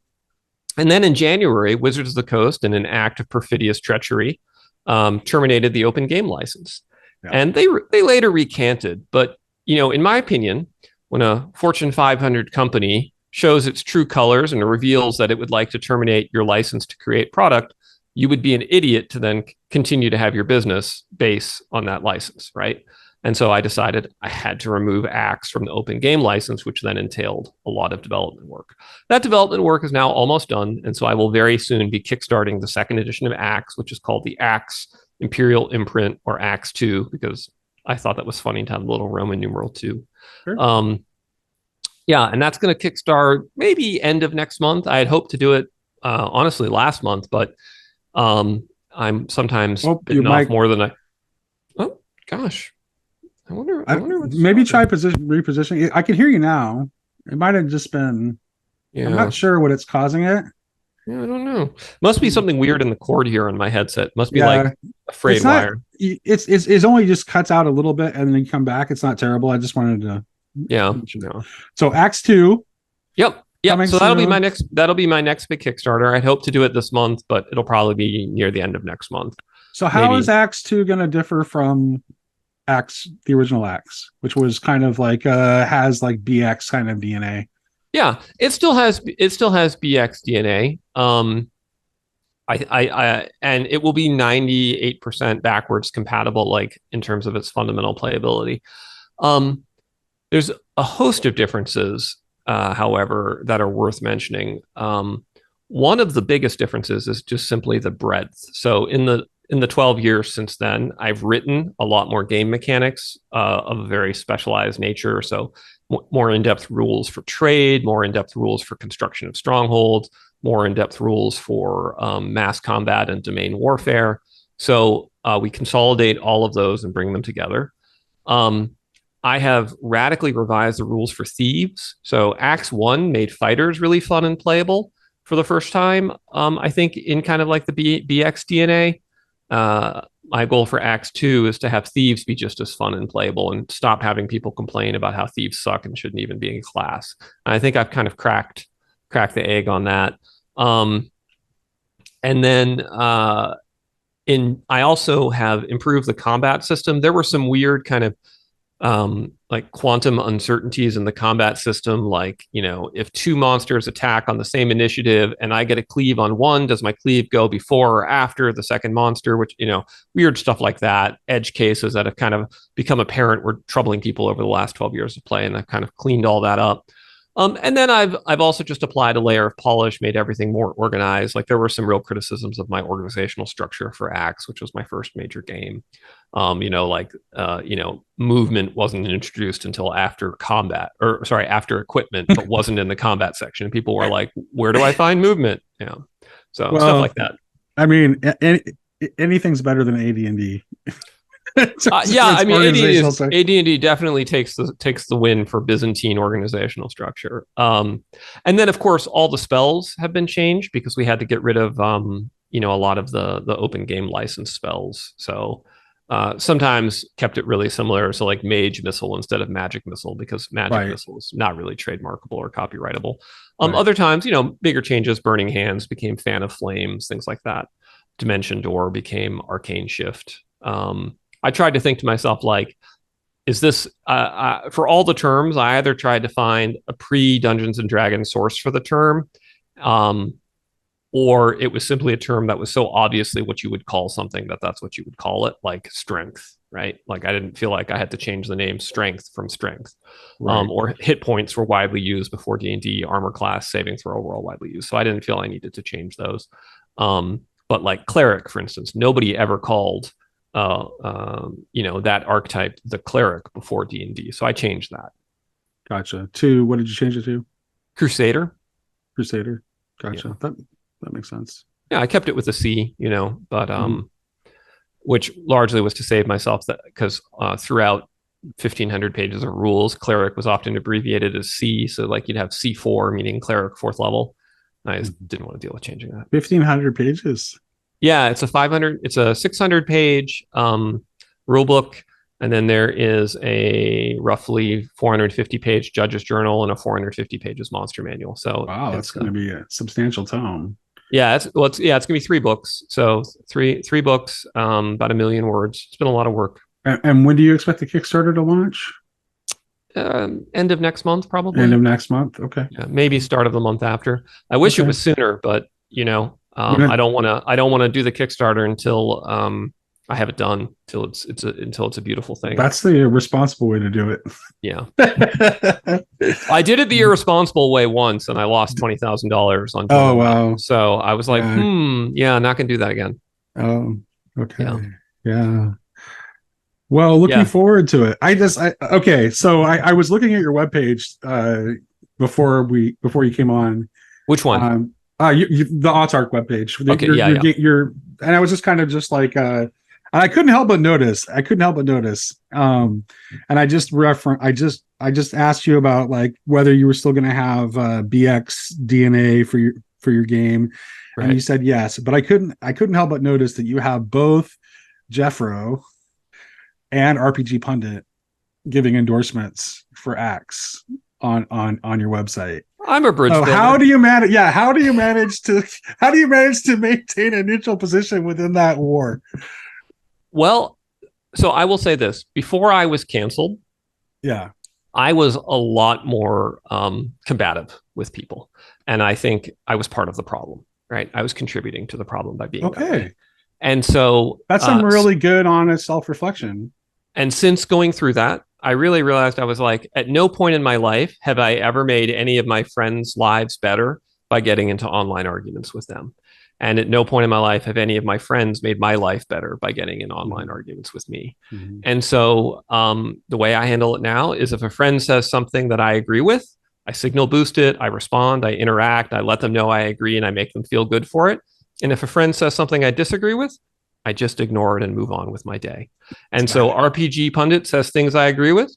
And then in January, Wizards of the Coast, in an act of perfidious treachery, terminated the open game license. Yeah. And they later recanted. But, in my opinion, when a Fortune 500 company shows its true colors and reveals that it would like to terminate your license to create product, you would be an idiot to then continue to have your business base on that license, right? And so I decided I had to remove Axe from the open game license, which then entailed a lot of development work. That development work is now almost done. And so I will very soon be kickstarting the second edition of Axe, which is called the Axe Imperial Imprint, or Axe 2, because I thought that was funny to have a little Roman numeral 2. Sure. Yeah, and that's going to kickstart maybe end of next month. I had hoped to do it, honestly, last month, but I'm sometimes bitten off more than I. Oh gosh, I wonder maybe try repositioning. I can hear you now. It might have just been. Yeah. I'm not sure what it's causing it. Yeah, I don't know. Must be something weird in the cord here on my headset. Must be like a frayed wire. It's only just cuts out a little bit and then come back. It's not terrible. I just wanted to. Yeah. So Axe 2. Yep. So that'll be my next big Kickstarter. I'd hope to do it this month, but it'll probably be near the end of next month. So how is Axe 2 going to differ from Axe, the original Axe, which was kind of like has like BX kind of DNA? Yeah, it still has BX DNA. I and it will be 98% backwards compatible, like in terms of its fundamental playability. There's a host of differences, however, that are worth mentioning. One of the biggest differences is just simply the breadth. So in the 12 years since then, I've written a lot more game mechanics of a very specialized nature. So more in-depth rules for trade, more in-depth rules for construction of strongholds, more in-depth rules for mass combat and domain warfare. So we consolidate all of those and bring them together. I have radically revised the rules for thieves. So Axe 1 made fighters really fun and playable for the first time, I think, in kind of like the BX DNA. My goal for Axe 2 is to have thieves be just as fun and playable and stop having people complain about how thieves suck and shouldn't even be in class. And I think I've kind of cracked the egg on that. And then I also have improved the combat system. There were some weird kind of like quantum uncertainties in the combat system, like, if two monsters attack on the same initiative and I get a cleave on one, does my cleave go before or after the second monster? Which, weird stuff like that. Edge cases that have kind of become apparent were troubling people over the last 12 years of play, and I've kind of cleaned all that up. And then I've also just applied a layer of polish, made everything more organized. Like, there were some real criticisms of my organizational structure for Axe, which was my first major game. Movement wasn't introduced until after after equipment, but wasn't in the combat section. And people were like, where do I find movement? So stuff like that. I mean, anything's better than AD&D. AD&D definitely takes the win for Byzantine organizational structure. And then, of course, all the spells have been changed because we had to get rid of a lot of the open game license spells. So sometimes kept it really similar. So like Mage Missile instead of Magic Missile, because Magic Missile is not really trademarkable or copyrightable. Other times, bigger changes. Burning Hands became Fan of Flames, things like that. Dimension Door became Arcane Shift. I tried to think to myself, like, is this for all the terms? I either tried to find a pre-Dungeons and Dragons source for the term, or it was simply a term that was so obviously what you would call something that's what you would call it, like strength, right? Like, I didn't feel like I had to change the name strength from strength, or hit points were widely used before D&D. Armor class, saving throw were all widely used, so I didn't feel I needed to change those. But like cleric, for instance, nobody ever called that archetype the cleric before D&D, so I changed that. Gotcha. To what did you change it to? Crusader. Gotcha. Yeah. That makes sense. Yeah, I kept it with a C, but which largely was to save myself that, because throughout 1,500 pages of rules, cleric was often abbreviated as C, so like you'd have C4, meaning cleric 4th level. I just didn't want to deal with changing that. 1,500 pages. Yeah, it's a 600 page rule book, and then there is a roughly 450 page judge's journal and a 450 pages monster manual. So wow, that's going to be a substantial tome. Yeah, it's going to be 3 books. So three books, about 1 million words. It's been a lot of work. And when do you expect the Kickstarter to launch? End of next month, End probably. of next month. Okay. Yeah, maybe start of the month after. I wish it Okay. was sooner, but Gonna- I don't want to do the Kickstarter until I have it done until it's a beautiful thing. that's the responsible way to do it. Yeah. I did it the irresponsible way once and I lost $20,000 on doing Oh that. wow. So I was like, Yeah. yeah, not gonna do that again. Oh, okay. Yeah. Yeah. Well, looking Yeah. forward to it. Okay. So I was looking at your webpage before you came on. Which one? The Autark webpage. Okay, yeah. And I was just kind of just like, and I couldn't help but notice. And I just asked you about like whether you were still going to have BX DNA for your game, and you Right. said yes. But I couldn't help but notice that you have both Jeffro and RPG Pundit giving endorsements for Axe on your website. I'm a bridge So builder. how do you manage? Yeah, how do you manage to maintain a neutral position within that war? Well, so I will say this. Before I was canceled, Yeah. I was a lot more combative with people. And I think I was part of the problem, right? I was contributing to the problem by being that way. Okay. And so That's some really good, honest self-reflection. and since going through that, I really realized I was like, at no point in my life have I ever made any of my friends' lives better by getting into online arguments with them. And at no point in my life have any of my friends made my life better by getting in online arguments with me. Mm-hmm. And so the way I handle it now is if a friend says something that I agree with, I signal boost it, I respond, I interact, I let them know I agree, and I make them feel good for it. And if a friend says something I disagree with, I just ignore it and move on with my day. And so RPG Pundit says things I agree with.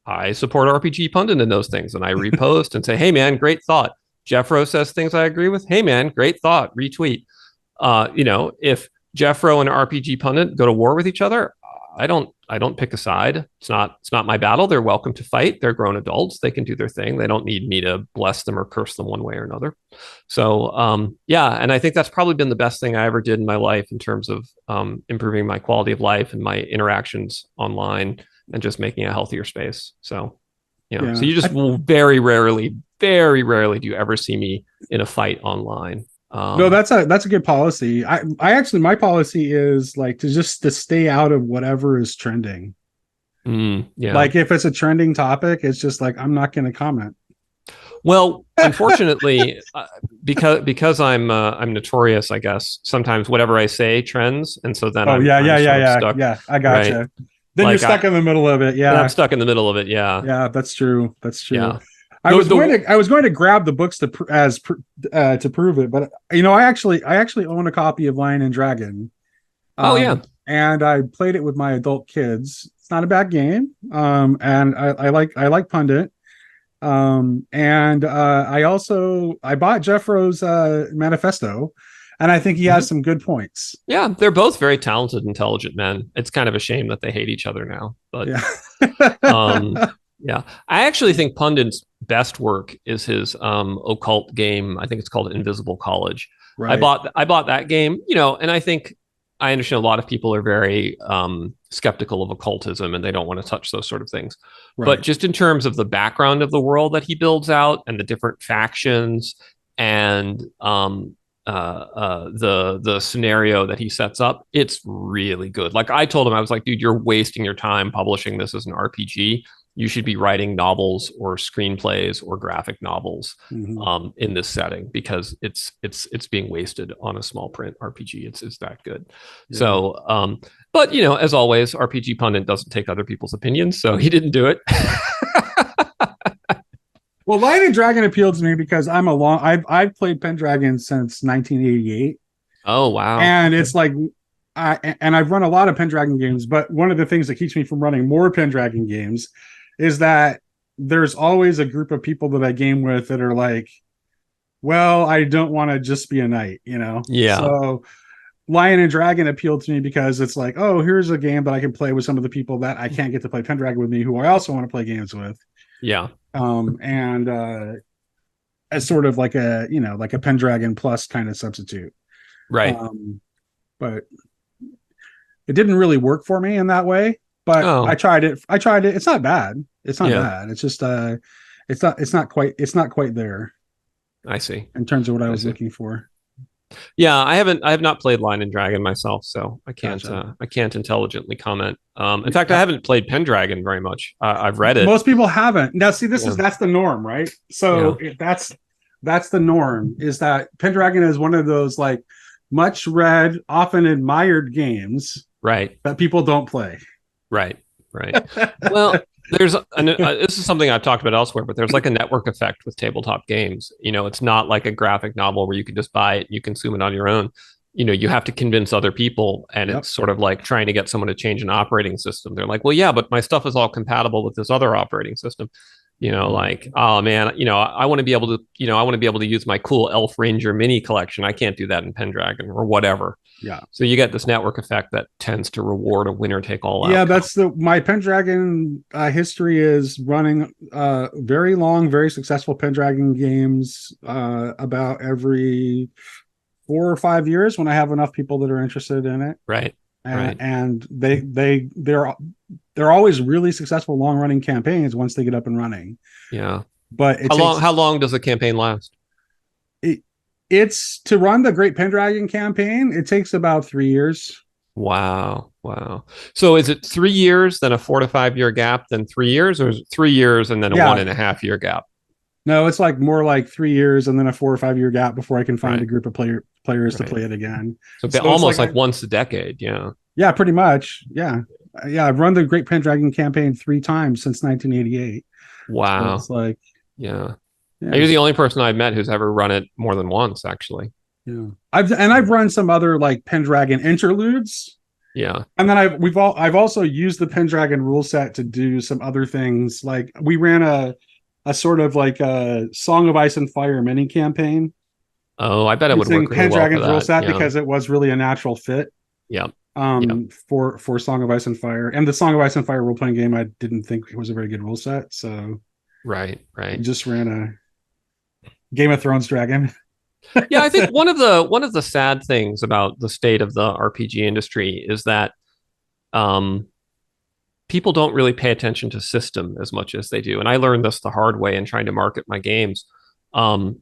I support RPG Pundit in those things and I repost and say, hey, man, great thought. Jeffro says things I agree with. Hey, man, great thought. Retweet. If Jeffro and RPG Pundit go to war with each other, I don't pick a side. It's not my battle. They're welcome to fight. They're grown adults. They can do their thing. They don't need me to bless them or curse them one way or another. So and I think that's probably been the best thing I ever did in my life in terms of improving my quality of life and my interactions online and just making a healthier space. So so you just will very rarely do you ever see me in a fight online. No, that's a good policy. I actually, my policy is like to stay out of whatever is trending. Yeah. Like if it's a trending topic, it's just like I'm not going to comment. Well, unfortunately, because I'm notorious, I guess sometimes whatever I say trends, and so then I'm stuck, yeah. I gotcha. Right? Then you're stuck in the middle of it. Yeah, I'm stuck in the middle of it. Yeah, yeah, that's true. Yeah. I was going to grab the books to prove it, but I actually own a copy of Lion and Dragon. And I played it with my adult kids. It's not a bad game. And I like Pundit. And I bought Jeffro's manifesto, and I think he has some good points. Yeah, they're both very talented, intelligent men. It's kind of a shame that they hate each other now, but yeah. I actually think Pundit's best work is his occult game. I think it's called Invisible College. Right. I bought that game, and I think I understand a lot of people are very skeptical of occultism and they don't want to touch those sort of things. Right. But just in terms of the background of the world that he builds out and the different factions and the scenario that he sets up, it's really good. Like I told him, I was like, dude, you're wasting your time publishing this as an RPG. You should be writing novels or screenplays or graphic novels in this setting because it's being wasted on a small print RPG. It's that good. Yeah. So, but as always, RPG Pundit doesn't take other people's opinions, so he didn't do it. Well, Lion and Dragon appealed to me because I've played Pendragon since 1988. Oh wow! And it's like, I've run a lot of Pendragon games, but one of the things that keeps me from running more Pendragon games is that there's always a group of people that I game with that are like, well, I don't want to just be a knight, Yeah. So Lion and Dragon appealed to me because it's like, oh, here's a game that I can play with some of the people that I can't get to play Pendragon with me, who I also want to play games with. Yeah. And as sort of like a Pendragon plus kind of substitute. Right. But it didn't really work for me in that way. but Oh, I tried it. It's not bad. It's not yeah, bad. It's just it's not quite there I see. in terms of what I I was see. looking for. Yeah, I have not played Line and Dragon myself, so Gotcha. I can't intelligently comment. In fact, I haven't played Pendragon very much. I've read it. Most people haven't. Now, see, Yeah, that's the norm, right? yeah, So that's the norm. Is that Pendragon is one of those like much read, often admired games right, that people don't play. right, right. Well, this is something I've talked about elsewhere, but there's like a network effect with tabletop games. You know, it's not like a graphic novel where you can just buy it and you consume it on your own. You know, you have to convince other people, and Yep. it's sort of like trying to get someone to change an operating system. They're like, well, yeah, but my stuff is all compatible with this other operating system. You know, like, oh man, you know, I want to be able to, you know, I want to be able to use my cool Elf Ranger mini collection. I can't do that in Pendragon or whatever. Yeah. So you get this network effect that tends to reward a winner take all Yeah, outcome. that's the my Pendragon history is running very long, very successful Pendragon games about every 4 or 5 years when I have enough people that are interested in it. Right. Right. And they're always really successful long running campaigns once they get up and running. Yeah. But it takes How long does a campaign last? it, it's to run the Great Pendragon campaign, it takes about 3 years. Wow. Wow. So is it 3 years, then a 4 to 5 year gap, then 3 years, or is it 3 years and then a Yeah. 1.5 year gap? No, it's like more like 3 years and then a 4 or 5 year gap before I can find a Right. group of players to Right. play it again. So So it's almost like like once a decade. Yeah. yeah, pretty much. Yeah. Yeah, I've run the Great Pendragon campaign 3 times since 1988. So Wow. it's like, Yeah. yeah, You're the only person I've met who's ever run it more than once, actually. yeah. I've run some other like Pendragon interludes. Yeah. And then I've also used the Pendragon rule set to do some other things. Like we ran a sort of like a Song of Ice and Fire mini campaign Oh, I bet it would using work really well for Pendragon's rule that. set Yeah. because it was really a natural fit Yeah. Yeah. for Song of Ice and Fire. And the Song of Ice and Fire role playing game I didn't think it was a very good rule set, so Right. we Right. just ran a Game of Thrones dragon. Yeah, I think one of the sad things about the state of the RPG industry is that um, people don't really pay attention to system as much as they do. And I learned this the hard way in trying to market my games,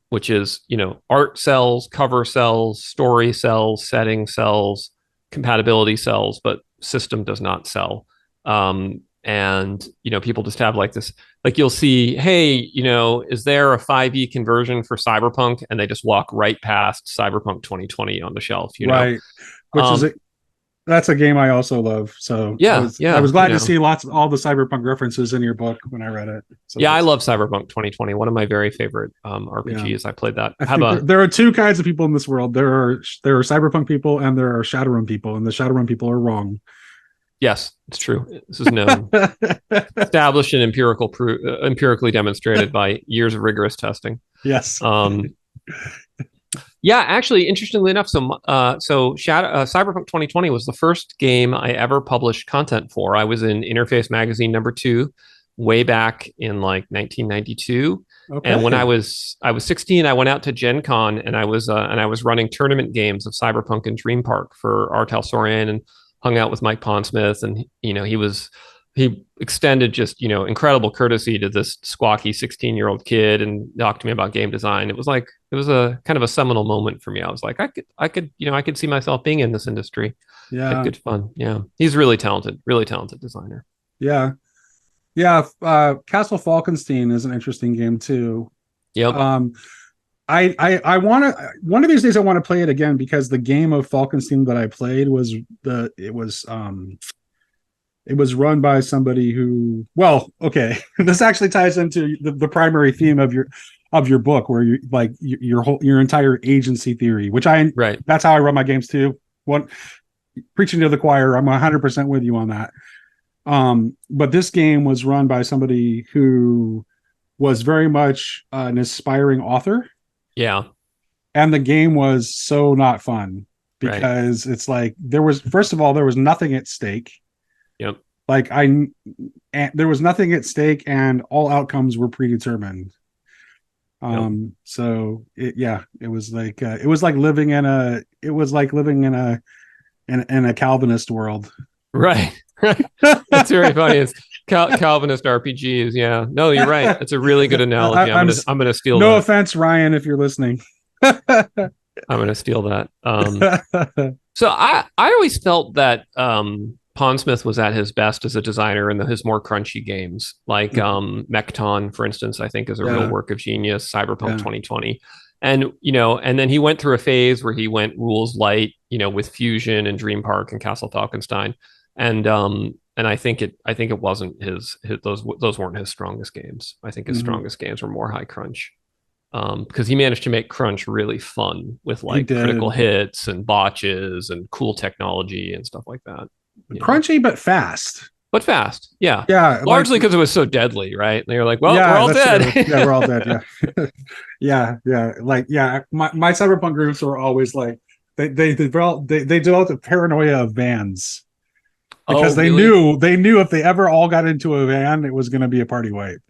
which is, you know, art sells, cover sells, story sells, setting sells, compatibility sells, but system does not sell. And, you know, people just have like this, like you'll see, hey, you know, is there a 5e conversion for Cyberpunk? And they just walk right past Cyberpunk 2020 on the shelf, you know? Right. Which is Um, a that's a game I also love. So yeah, I was you glad to know, see lots of all the Cyberpunk references in your book when I read it. So yeah, I love Cyberpunk 2020. One of my very favorite yeah. RPGs. I played that. I Have think a there are two kinds of people in this world. There are cyberpunk people and there are Shadowrun people, and the Shadowrun people are wrong. Yes, it's true. This is known, established, and empirically demonstrated by years of rigorous testing. Yes. Um, yeah, actually, interestingly enough, Cyberpunk 2020 was the first game I ever published content for. I was in Interface Magazine #2 way back in like 1992. Okay. And when I was 16, I went out to Gen Con and I was running tournament games of Cyberpunk and Dream Park for Artel Soran and hung out with Mike Pondsmith. And you know, he extended just, you know, incredible courtesy to this squawky 16-year-old kid and talked to me about game design. It was a kind of a seminal moment for me. I was like, you know, I could see myself being in this industry. Had Yeah. good fun. Yeah. He's really talented designer. Yeah. Yeah. Castle Falkenstein is an interesting game too. Yep. Um, I want to one of these days I want to play it again because the game of Falkenstein that I played was it was run by somebody who, well, okay, this actually ties into the primary theme of your book, where you like your entire agency theory, which Right. that's how I run my games too. One preaching to the choir, I'm 100% with you on that. But this game was run by somebody who was very much an aspiring author, Yeah. and the game was so not fun because it's like first of all there was nothing at stake. Yep. Like there was nothing at stake, and all outcomes were predetermined. So it was like living in a Calvinist world. Right. That's very funny. It's Calvinist RPGs. Yeah. No, you're right. It's a really good analogy. I'm gonna steal no that. offense, Ryan, if you're listening. I'm gonna steal that. So I always felt that Pondsmith was at his best as a designer in his more crunchy games, like Mechton, for instance. I think is a real work of genius. Cyberpunk 2020, and and then he went through a phase where he went rules light, with Fusion and Dream Park and Castle Falkenstein, and I think it wasn't his those weren't his strongest games. I think his strongest games were more high crunch. Because he managed to make crunch really fun with like critical hits and botches and cool technology and stuff like that. Crunchy, but fast. Yeah. Largely because it was so deadly, right? And they were like, well, we're all dead. Yeah, we're all dead. Yeah. yeah. Like, my cyberpunk groups were always like, they developed a paranoia of vans. Because they knew if they ever all got into a van, it was going to be a party wipe.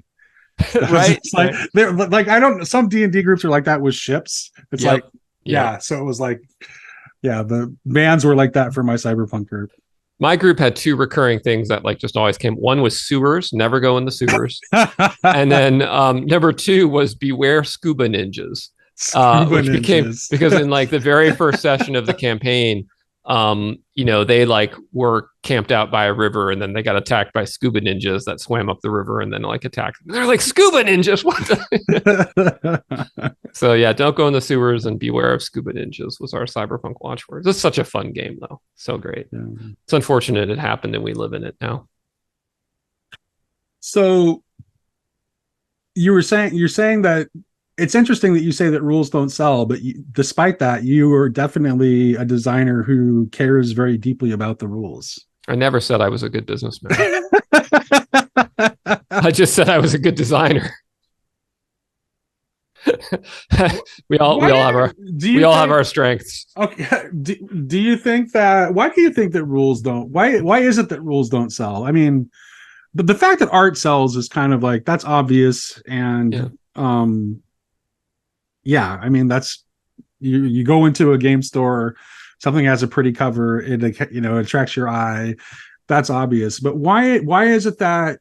Right. Like they're like, some D&D groups are like that with ships. It's so it was like, the vans were like that for my cyberpunk group. My group had two recurring things that like just always came. One was sewers, never go in the sewers. And then number two was beware scuba ninjas. Which became, because in like the very first session of the campaign, they like were camped out by a river, and then they got attacked by scuba ninjas that swam up the river and then like attacked. They're like, scuba ninjas, what the? So yeah, don't go in the sewers and beware of scuba ninjas was our cyberpunk watchword. It's such a fun game though, so great. It's unfortunate it happened and we live in it now. So you're saying that it's interesting that you say that rules don't sell, but despite that, you are definitely a designer who cares very deeply about the rules. I never said I was a good businessman. I just said I was a good designer. we all have our strengths. Okay. Do you think that? Why do you think that rules don't? Why is it that rules don't sell? I mean, the fact that art sells is kind of like, that's obvious, and I mean, that's you go into a game store, something has a pretty cover, it attracts your eye. That's obvious. But why is it that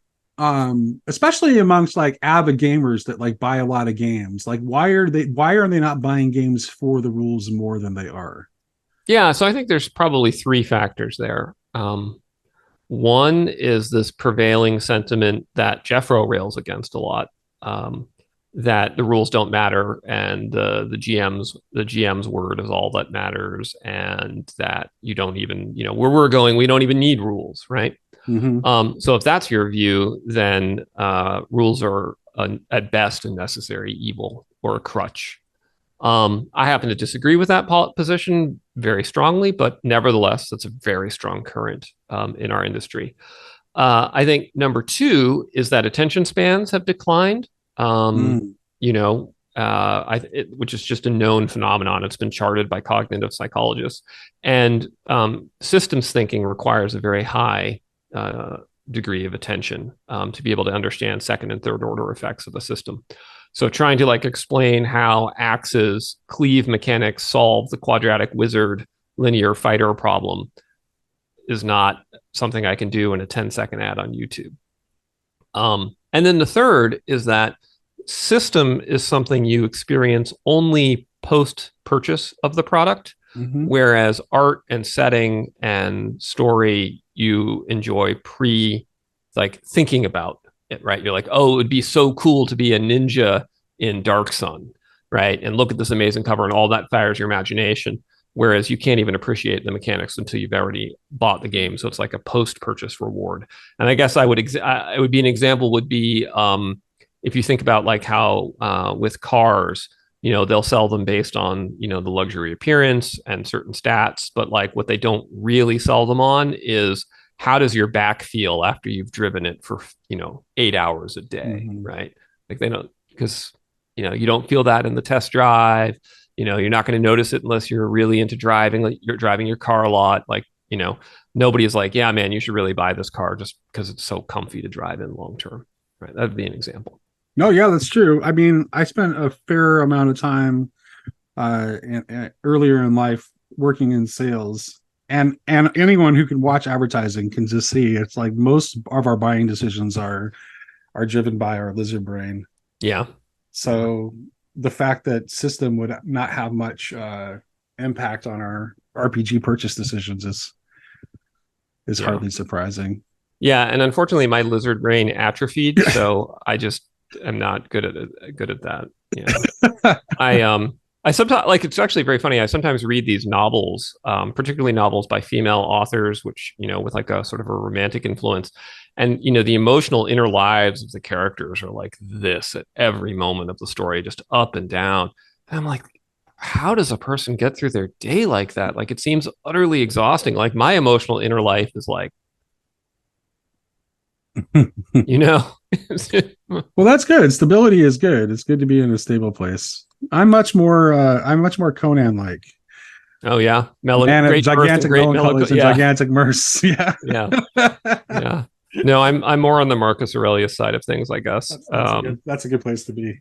especially amongst like avid gamers that like buy a lot of games, like why are they not buying games for the rules more than they are? Yeah, so I think there's probably three factors there. One is this prevailing sentiment that Jeffro rails against a lot. That the rules don't matter, and the GM's word is all that matters, and that you don't even, where we're going, we don't even need rules, right? So if that's your view, then rules are at best a necessary evil or a crutch. I happen to disagree with that position very strongly, but nevertheless, that's a very strong current in our industry. I think number two is that attention spans have declined. Which is just a known phenomenon. It's been charted by cognitive psychologists, and systems thinking requires a very high degree of attention to be able to understand second and third order effects of a system. So trying to like explain how axes, cleave mechanics solve the quadratic wizard linear fighter problem is not something I can do in a 10-second ad on YouTube. And then the third is that system is something you experience only post-purchase of the product, whereas art and setting and story you enjoy thinking about it, right? You're like, oh, it would be so cool to be a ninja in Dark Sun, right? And look at this amazing cover, and all that fires your imagination. Whereas you can't even appreciate the mechanics until you've already bought the game. So it's like a post-purchase reward. And I guess it would be an example would be if you think about like how with cars, they'll sell them based on, the luxury appearance and certain stats. But like what they don't really sell them on is how does your back feel after you've driven it for, 8 hours a day, right? Like they don't, because, you don't feel that in the test drive. You're not going to notice it unless you're really into driving. Like you're driving your car a lot. Like, nobody is like, yeah, man, you should really buy this car just because it's so comfy to drive in long term. Right. That'd be an example. No, yeah, that's true. I mean, I spent a fair amount of time earlier in life working in sales. and anyone who can watch advertising can just see it's like most of our buying decisions are driven by our lizard brain. Yeah. So the fact that system would not have much impact on our RPG purchase decisions is hardly surprising. Yeah, and unfortunately, my lizard brain atrophied, so I just am not good at that. Yeah, I sometimes like it's actually very funny. I sometimes read these novels, particularly novels by female authors, which with like a sort of a romantic influence, and the emotional inner lives of the characters are like this at every moment of the story, just up and down. And I'm like, how does a person get through their day like that? Like it seems utterly exhausting. Like my emotional inner life is like, Well, that's good. Stability is good. It's good to be in a stable place. I'm much more Conan like. Oh yeah, Man of gigantic melancholy and gigantic mirth. Yeah, yeah. No, I'm more on the Marcus Aurelius side of things, I guess. That's a good place to be.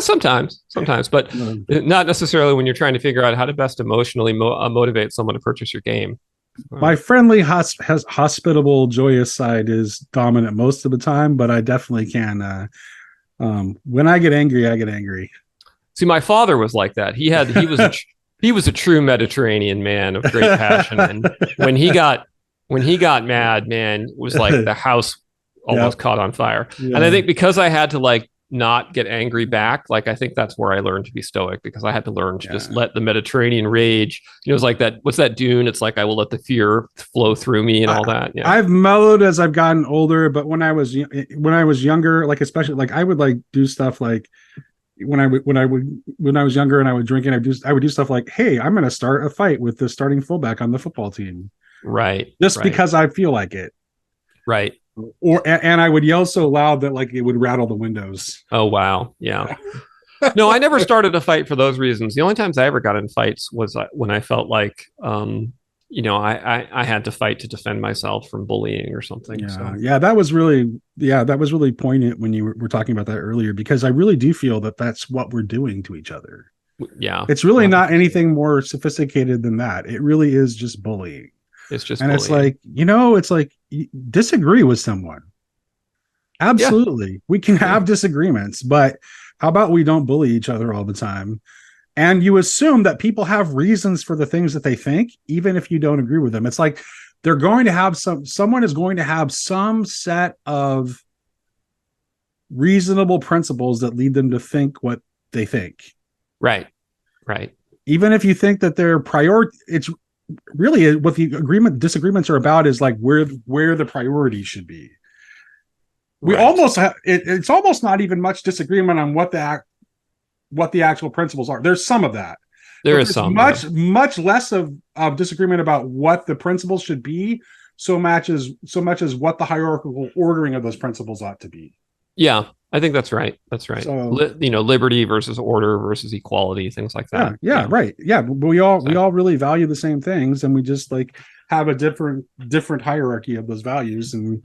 Sometimes, but not necessarily when you're trying to figure out how to best emotionally motivate someone to purchase your game. My friendly, hospitable, joyous side is dominant most of the time, but I definitely can. When I get angry, I get angry. See, my father was like that. He was a true Mediterranean man of great passion, and when he got mad, man, it was like the house almost caught on fire. Yeah. And I think because I had to like not get angry back, like I think that's where I learned to be stoic, because I had to learn to just let the Mediterranean rage, it was like that, what's that Dune, it's like I will let the fear flow through me and all that. I've mellowed as I've gotten older, but when I was younger, like especially like I would like do stuff like when I was younger and I would drink and I would do stuff like, hey, I'm going to start a fight with the starting fullback on the football team, right? Just because I feel like it, right? And I would yell so loud that like it would rattle the windows. Oh wow, yeah. No, I never started a fight for those reasons. The only times I ever got in fights was when I felt like I had to fight to defend myself from bullying or something. Yeah, that was really poignant when you were talking about that earlier, because I really do feel that that's what we're doing to each other. Yeah, it's really not anything more sophisticated than that. It really is just bullying. It's just, and bullying. It's like disagree with someone. Absolutely, we can have disagreements, but how about we don't bully each other all the time? And you assume that people have reasons for the things that they think, even if you don't agree with them. It's like they're going to have someone is going to have some set of reasonable principles that lead them to think what they think. Right. Even if you think that their priority, it's really what the disagreements are about is like where the priorities should be. We almost have it's almost not even much disagreement on what the actual principles are. There's some of that. There's some much less of disagreement about what the principles should be, so much as what the hierarchical ordering of those principles ought to be. Yeah, I think that's right. So, liberty versus order versus equality, things like that. Yeah. Right. Yeah, but we all really value the same things, and we just like have a different hierarchy of those values, and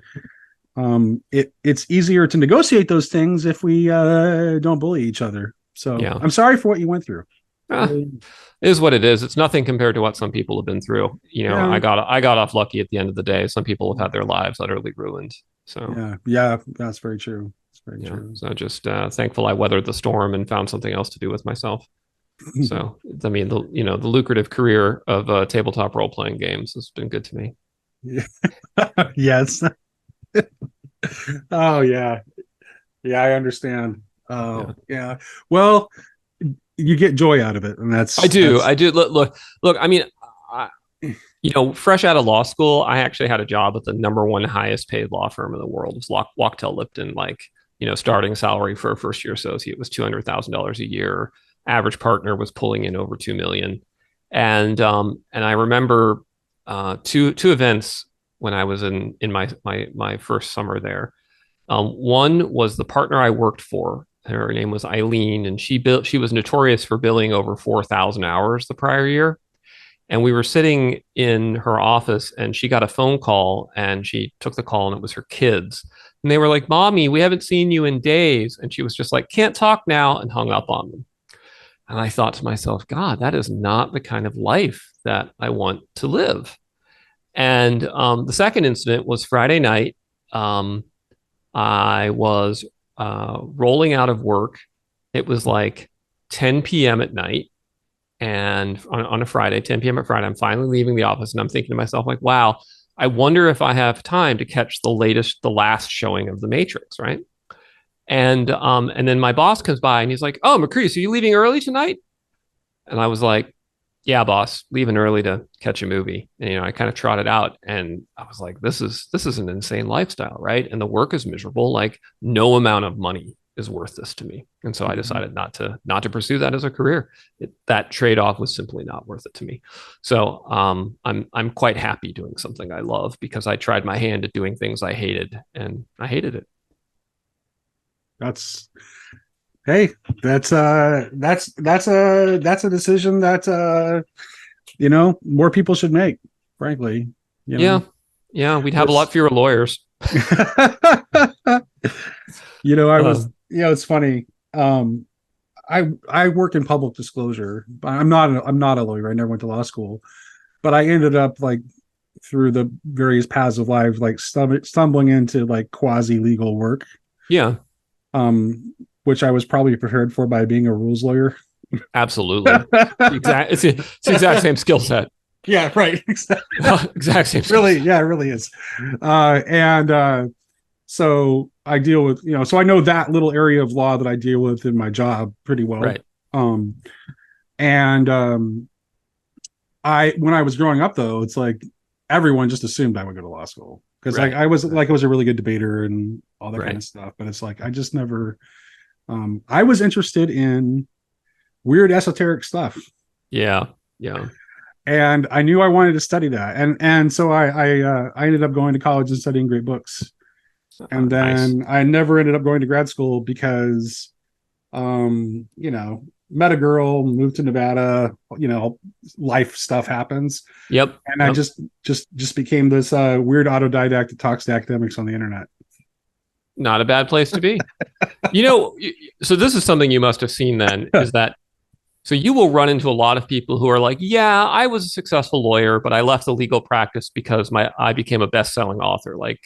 it's easier to negotiate those things if we don't bully each other. So I'm sorry for what you went through. It is what it is. It's nothing compared to what some people have been through. I got off lucky at the end of the day. Some people have had their lives utterly ruined. So yeah, that's very true. It's very true. So just thankful I weathered the storm and found something else to do with myself. So I mean, the lucrative career of tabletop role playing games has been good to me. Yes. Oh yeah, I understand. Yeah. Well, you get joy out of it, and I do. Look. I mean, fresh out of law school, I actually had a job at the number one highest paid law firm in the world. It was Wachtell Lipton. Like, starting salary for a first year associate was $200,000 a year. Average partner was pulling in over $2 million. And I remember two events when I was in my first summer there. One was the partner I worked for. Her name was Eileen, and she was notorious for billing over 4,000 hours the prior year. And we were sitting in her office, and she got a phone call, and she took the call, and it was her kids. And they were like, "Mommy, we haven't seen you in days." And she was just like, "Can't talk now," and hung up on them. And I thought to myself, God, that is not the kind of life that I want to live. And the second incident was Friday night. I was rolling out of work. It was like 10 p.m. at night. And on a Friday, 10 p.m. at Friday, I'm finally leaving the office, and I'm thinking to myself, like, wow, I wonder if I have time to catch the last showing of The Matrix, right? And then my boss comes by and he's like, "Oh, Macris, are you leaving early tonight?" And I was like, "Yeah, boss, leaving early to catch a movie." And I kind of trotted out, and I was like, "This is an insane lifestyle, right? And the work is miserable. Like, no amount of money is worth this to me." And so I decided not to pursue that as a career. That trade off was simply not worth it to me. So I'm quite happy doing something I love, because I tried my hand at doing things I hated, and I hated it. That's Hey, that's a decision that more people should make, frankly. Yeah. Yeah, we'd have a lot fewer lawyers. It's funny. I work in public disclosure. I'm not a lawyer. I never went to law school, but I ended up, like, through the various paths of life, like stumbling into like quasi legal work. Yeah. Which I was probably prepared for by being a rules lawyer. Absolutely. It's the exact same skill set. Yeah, right. Exactly. Exact same. Really, yeah, it really is. So I deal with, so I know that little area of law that I deal with in my job pretty well. Right. When I was growing up, though, it's like everyone just assumed I would go to law school, because like I was a really good debater and all that kind of stuff. But it's like I just never. I was interested in weird esoteric stuff. Yeah. Yeah. And I knew I wanted to study that, and so I ended up going to college and studying great books, and then I never ended up going to grad school because, met a girl, moved to Nevada, life stuff happens. Yep. And I just became this weird autodidact that talks to academics on the internet. Not a bad place to be. So this is something you must have seen then, is that, so you will run into a lot of people who are like, yeah, I was a successful lawyer, but I left the legal practice because I became a best-selling author, like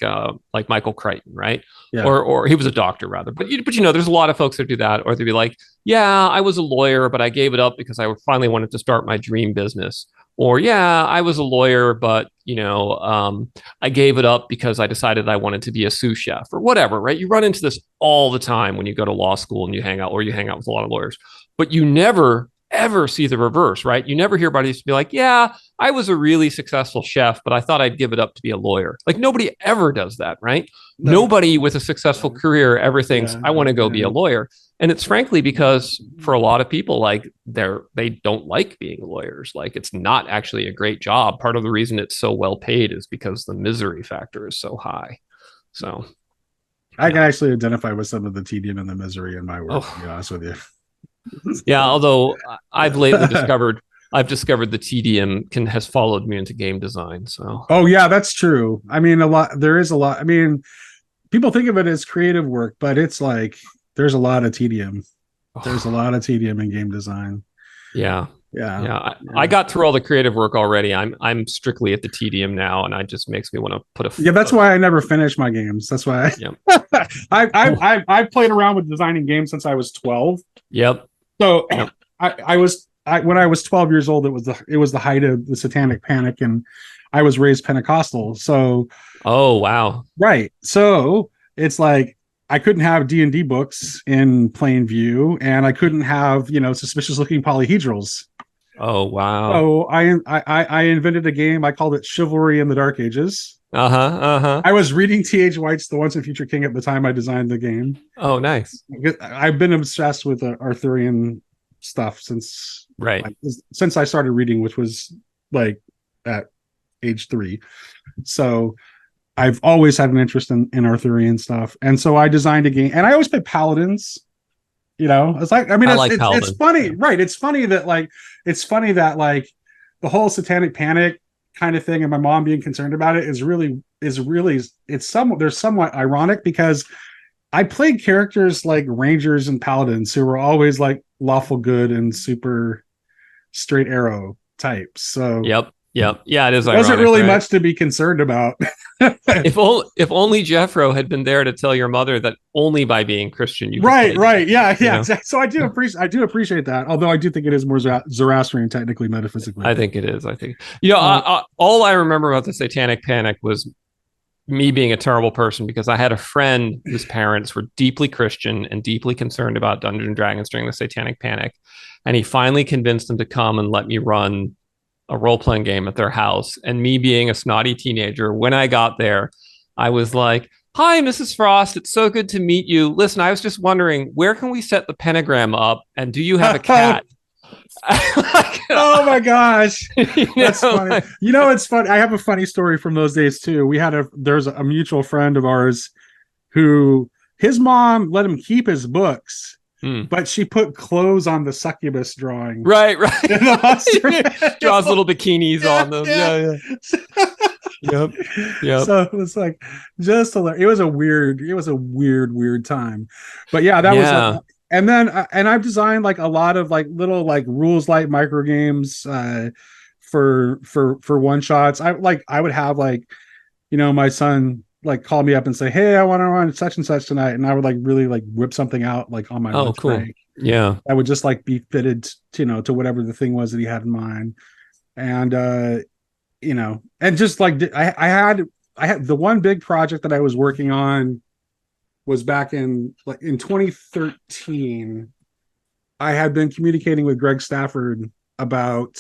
Michael Crichton, right? Yeah. Or he was a doctor, rather. But there's a lot of folks that do that, or they'd be like, yeah, I was a lawyer, but I gave it up because I finally wanted to start my dream business. Or, yeah, I was a lawyer, but I gave it up because I decided I wanted to be a sous chef, or whatever, right? You run into this all the time when you go to law school and you hang out with a lot of lawyers. But you never, ever see the reverse, right? You never hear anybody be like, yeah, I was a really successful chef, but I thought I'd give it up to be a lawyer. Like, nobody ever does that, right? No. Nobody with a successful career ever thinks, I want to go be a lawyer. And it's frankly because for a lot of people, like, they don't like being lawyers. Like, it's not actually a great job. Part of the reason it's so well paid is because the misery factor is so high. So I can actually identify with some of the tedium and the misery in my work, to be honest with you. Yeah, although I've lately discovered the tedium has followed me into game design. So yeah, that's true. I mean, there is a lot. I mean, people think of it as creative work, but it's like there's a lot of tedium. There's a lot of tedium in game design. Yeah. I got through all the creative work already. I'm strictly at the tedium now, and it just makes me want to put a. Yeah, that's why I never finish my games. That's why. I've played around with designing games since I was 12. Yep. So when I was 12 years old, it was the height of the Satanic Panic, and I was raised Pentecostal. So. Oh wow. Right. So it's like I couldn't have D&D books in plain view, and I couldn't have suspicious looking polyhedrals. Oh wow. So I invented a game. I called it Chivalry in the Dark Ages. I was reading T.H. White's The Once and Future King at the time I designed the game. Oh, nice. I've been obsessed with Arthurian stuff since I started reading, which was like at age 3. So I've always had an interest in Arthurian stuff, and so I designed a game. And I always play paladins. It's like, I mean, it's funny, right? It's funny that the whole Satanic Panic kind of thing, and my mom being concerned about it there's somewhat ironic, because I played characters like rangers and paladins who were always like lawful good and super straight arrow types. So yep. Yep. Yeah, it is It wasn't ironic, really right? much to be concerned about. If only Jeffro had been there to tell your mother that only by being Christian you could Right, play D&D, right. Yeah, you yeah, know? exactly. So I do appreciate that. Although I do think it is more Zoroastrian technically, metaphysically. I think it is. I think Uh, all I remember about the Satanic Panic was me being a terrible person because I had a friend whose parents were deeply Christian and deeply concerned about Dungeons and Dragons during the Satanic Panic, and he finally convinced them to come and let me run a role-playing game at their house. And me being a snotty teenager, when I got there, I was like, "Hi, Mrs. Frost. It's so good to meet you. Listen, I was just wondering, where can we set the pentagram up? And do you have a cat?" Like, oh my gosh, that's funny. like, It's funny. I have a funny story from those days too. There's a mutual friend of ours who his mom let him keep his books, but she put clothes on the succubus drawing. Right. Draws little bikinis on them. Yeah. Yep. So it was like just hilarious. It was a weird time. But yeah, that was like, and then I've designed like a lot of like little like rules light micro games for one shots. I would have like, my son like call me up and say, "Hey, I want to run such and such tonight," and I would like really like whip something out like on my lunch break. Yeah, I would just like be fitted to whatever the thing was that he had in mind. And and just like I had the one big project that I was working on was back in 2013. I had been communicating with Greg Stafford about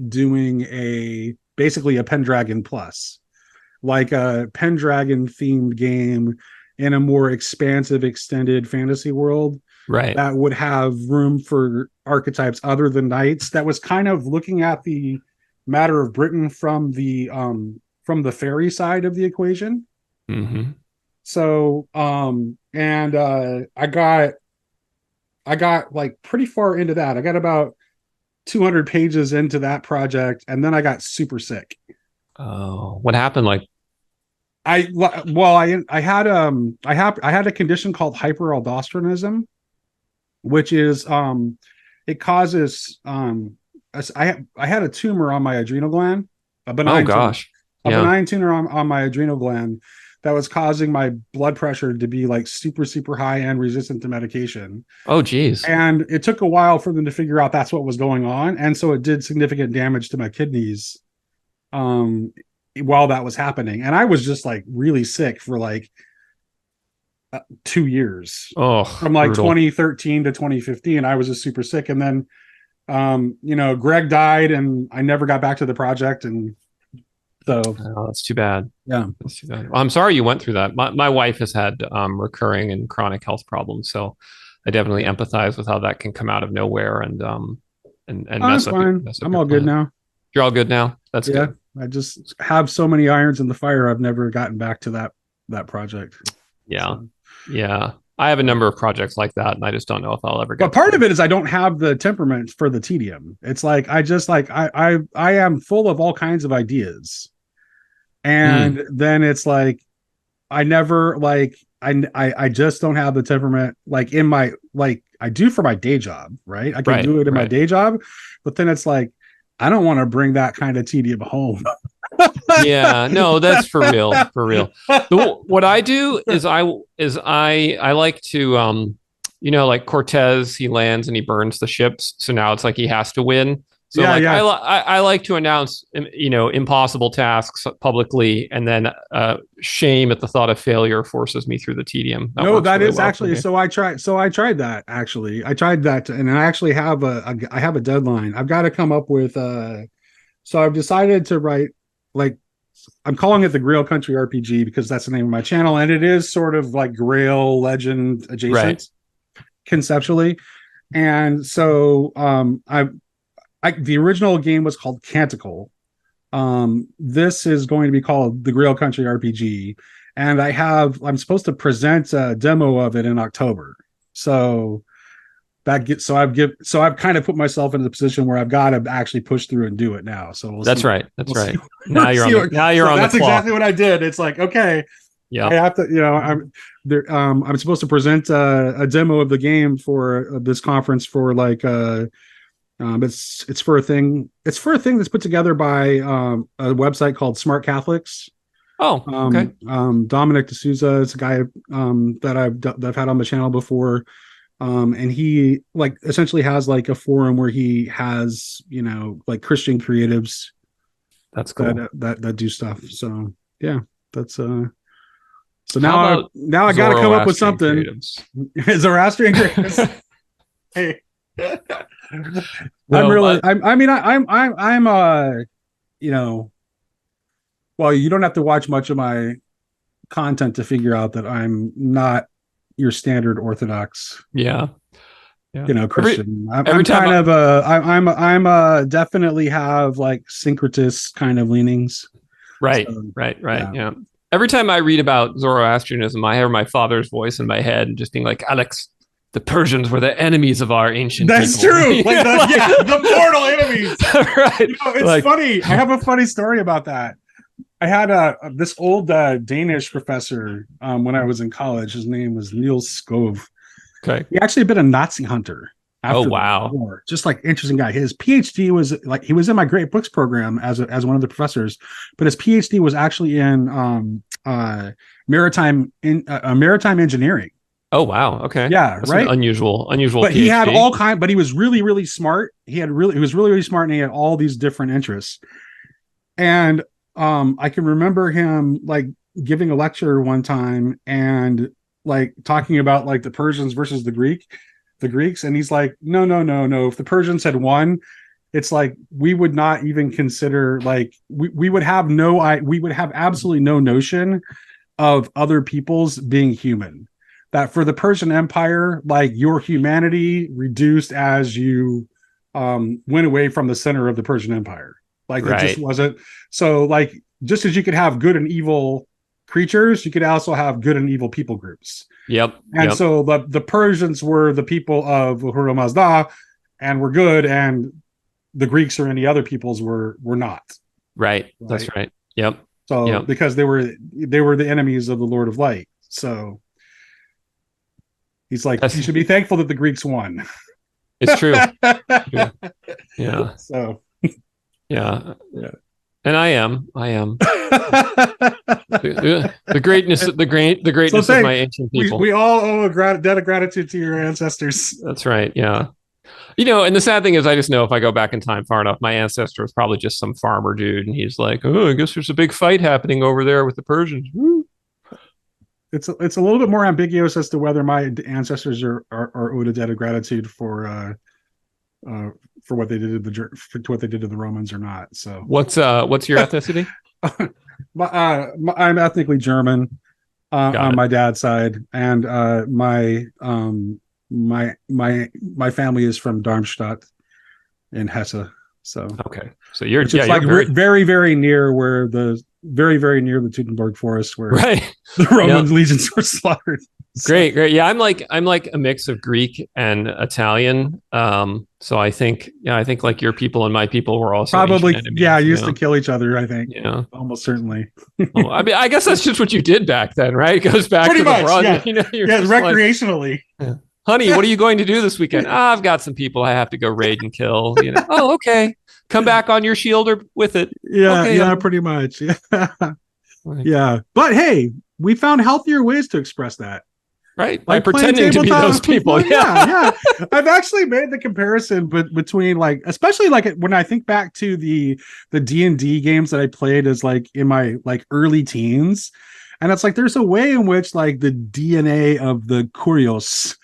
doing basically a Pendragon Plus, like a Pendragon themed game in a more expansive, extended fantasy world. Right. That would have room for archetypes other than knights. That was kind of looking at the matter of Britain from the fairy side of the equation. Mm-hmm. So I got like pretty far into that. I got about 200 pages into that project, and then I got super sick. Oh, what happened? Like, I had a condition called hyperaldosteronism, which is it causes I had a tumor on my adrenal gland, a benign tumor on my adrenal gland that was causing my blood pressure to be like super, super high and resistant to medication. Oh, geez. And it took a while for them to figure out that's what was going on. And so it did significant damage to my kidneys while that was happening. And I was just like really sick for like 2 years. Oh, from like brutal. 2013 to 2015. I was just super sick. And then, Greg died and I never got back to the project. And so that's too bad. Yeah, that's too bad. Well, I'm sorry you went through that. My wife has had recurring and chronic health problems, so I definitely empathize with how that can come out of nowhere and mess up. I'm all good now. You're all good now. That's good. I just have so many irons in the fire. I've never gotten back to that project. Yeah, yeah. I have a number of projects like that, and I just don't know if I'll ever get. But part of it is I don't have the temperament for the tedium. It's like I am full of all kinds of ideas. And then it's like I never like I just don't have the temperament like in my like I do for my day job, right? I can do it in my day job, but then it's like I don't want to bring that kind of tedium home. Yeah, no, that's for real. What I do is I like to like Cortez, he lands and he burns the ships, so now it's like he has to win. So I like to announce, impossible tasks publicly, and then shame at the thought of failure forces me through the tedium. That is actually. So I tried that actually. I tried that, and I actually have a deadline. I've got to come up with. So I've decided to write like I'm calling it the Grail Country RPG because that's the name of my channel, and it is sort of like Grail legend adjacent conceptually, and so the original game was called Canticle. This is going to be called the Grail Country RPG, and I'm supposed to present a demo of it in October. So I've kind of put myself in the position where I've got to actually push through and do it now. So that's right. Now you're on the That's exactly what I did. It's like, okay, yeah, I have to, I'm supposed to present a demo of the game for this conference for like It's for a thing. It's for a thing that's put together by a website called Smart Catholics. Oh, okay. Dominic D'Souza is a guy that I've had on the channel before. And he like essentially has like a forum where he has, like Christian creatives That's cool. that do stuff. So yeah, that's so How about now I gotta come up with something. creatives? Zoroastrian creatives. Hey. No, well, you don't have to watch much of my content to figure out that I'm not your standard Orthodox, yeah. Christian. Every time I'm definitely have like syncretist kind of leanings. right, So, right. Yeah. Every time I read about Zoroastrianism, I hear my father's voice in my head and just being like, Alex, the Persians were the enemies of our ancient That's people. true. Like the mortal enemies. Right. It's funny. I have a funny story about that. I had this old Danish professor when I was in college. His name was Niels Skov. Okay. He actually had been a Nazi hunter after wow. the war. Just like interesting guy. His PhD was like he was in my Great Books program as one of the professors, but his PhD was actually in maritime engineering. Oh wow. Okay. Yeah, That's right. An unusual. But PhD. He had all kind. But he was really smart. He was really smart, and he had all these different interests. And I can remember him like giving a lecture one time and like talking about like the Persians versus the Greeks, and he's like, no. If the Persians had won, it's like we would not even consider like we would have absolutely no notion of other peoples being human. That for the Persian Empire, like your humanity reduced as you went away from the center of the Persian Empire. Like it just wasn't. So like just as you could have good and evil creatures, you could also have good and evil people groups. Yep. And so the Persians were the people of Ahura Mazda and were good, and the Greeks or any other peoples were not. Right. That's right. Yep. So because they were the enemies of the Lord of Light. So he's like, you should be thankful that the Greeks won. It's true. Yeah. So yeah. And I am the greatness of my ancient people. We all owe a debt of gratitude to your ancestors. That's right. Yeah. And the sad thing is, I just know if I go back in time far enough, my ancestor was probably just some farmer dude, and he's like, "Oh, I guess there's a big fight happening over there with the Persians." Woo. It's a little bit more ambiguous as to whether my ancestors are owed a debt of gratitude for what they did to the Romans or not. So what's your ethnicity? I'm ethnically German on my dad's side, and my family is from Darmstadt in Hesse. So okay, so you're like very very near where very near the Teutoburg Forest where the Roman legions were slaughtered. So. Great. Yeah, I'm like a mix of Greek and Italian. So I think like your people and my people were also probably enemies, used to kill each other. I think almost certainly. Well, I mean, I guess that's just what you did back then, right? It goes back pretty to much, the broad, recreationally. Like, honey, what are you going to do this weekend? I've got some people I have to go raid and kill. Oh, okay. Come back on your shield or with it. Yeah, okay, pretty much. Yeah. But hey, we found healthier ways to express that. Right. By pretending to be those people. Yeah. I've actually made the comparison between like, especially like when I think back to the D&D games that I played as like in my like early teens. And it's like, there's a way in which like the DNA of the Kurios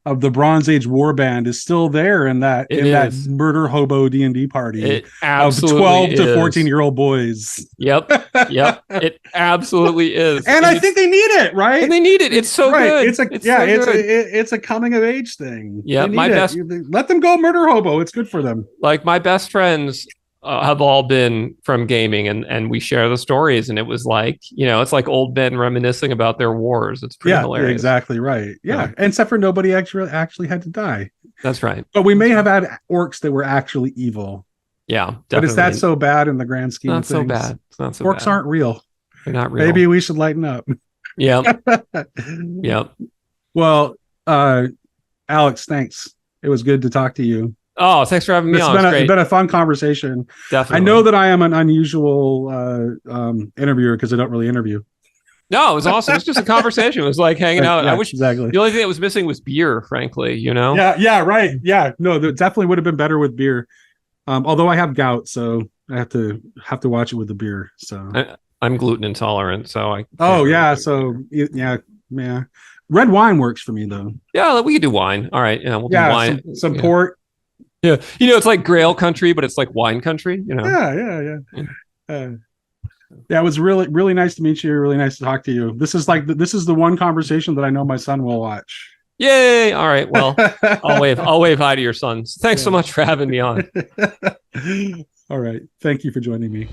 of the Bronze Age warband is still there in that that murder hobo D&D party of 12 to 14-year-old boys. Yep. It absolutely is. And I think they need it, right? And they need it. It's so good. It's a coming of age thing. Yeah, let them go murder hobo. It's good for them. Like my best friends have all been from gaming, and we share the stories, and it was like, it's like old men reminiscing about their wars. It's pretty hilarious. Exactly right. Yeah. Except for nobody actually had to die. That's right. But we may have had orcs that were actually evil. Yeah, definitely. But is that so bad in the grand scheme of things? It's not so orcs bad. Aren't real. They're not real. Maybe we should lighten up. Yeah. Well, Alex, thanks. It was good to talk to you. Oh, thanks for having me on. It's been a fun conversation. Definitely. I know that I am an unusual interviewer because I don't really interview. No, it was awesome. It was just a conversation. It was like hanging out. Yeah, I wish exactly. the only thing that was missing was beer, frankly, you know? Yeah, right. Yeah, no, it definitely would have been better with beer. Although I have gout, so I have to watch it with the beer. So I'm gluten intolerant, so I. Oh yeah, so yeah. Red wine works for me though. Yeah, we could do wine. All right, we'll do wine. Some port. Yeah, it's like Grail country, but it's like wine country. Yeah. Yeah, it was really nice to meet you. Really nice to talk to you. This is the one conversation that I know my son will watch. Yay! All right, well, I'll wave hi to your sons. Thanks so much for having me on. All right, thank you for joining me.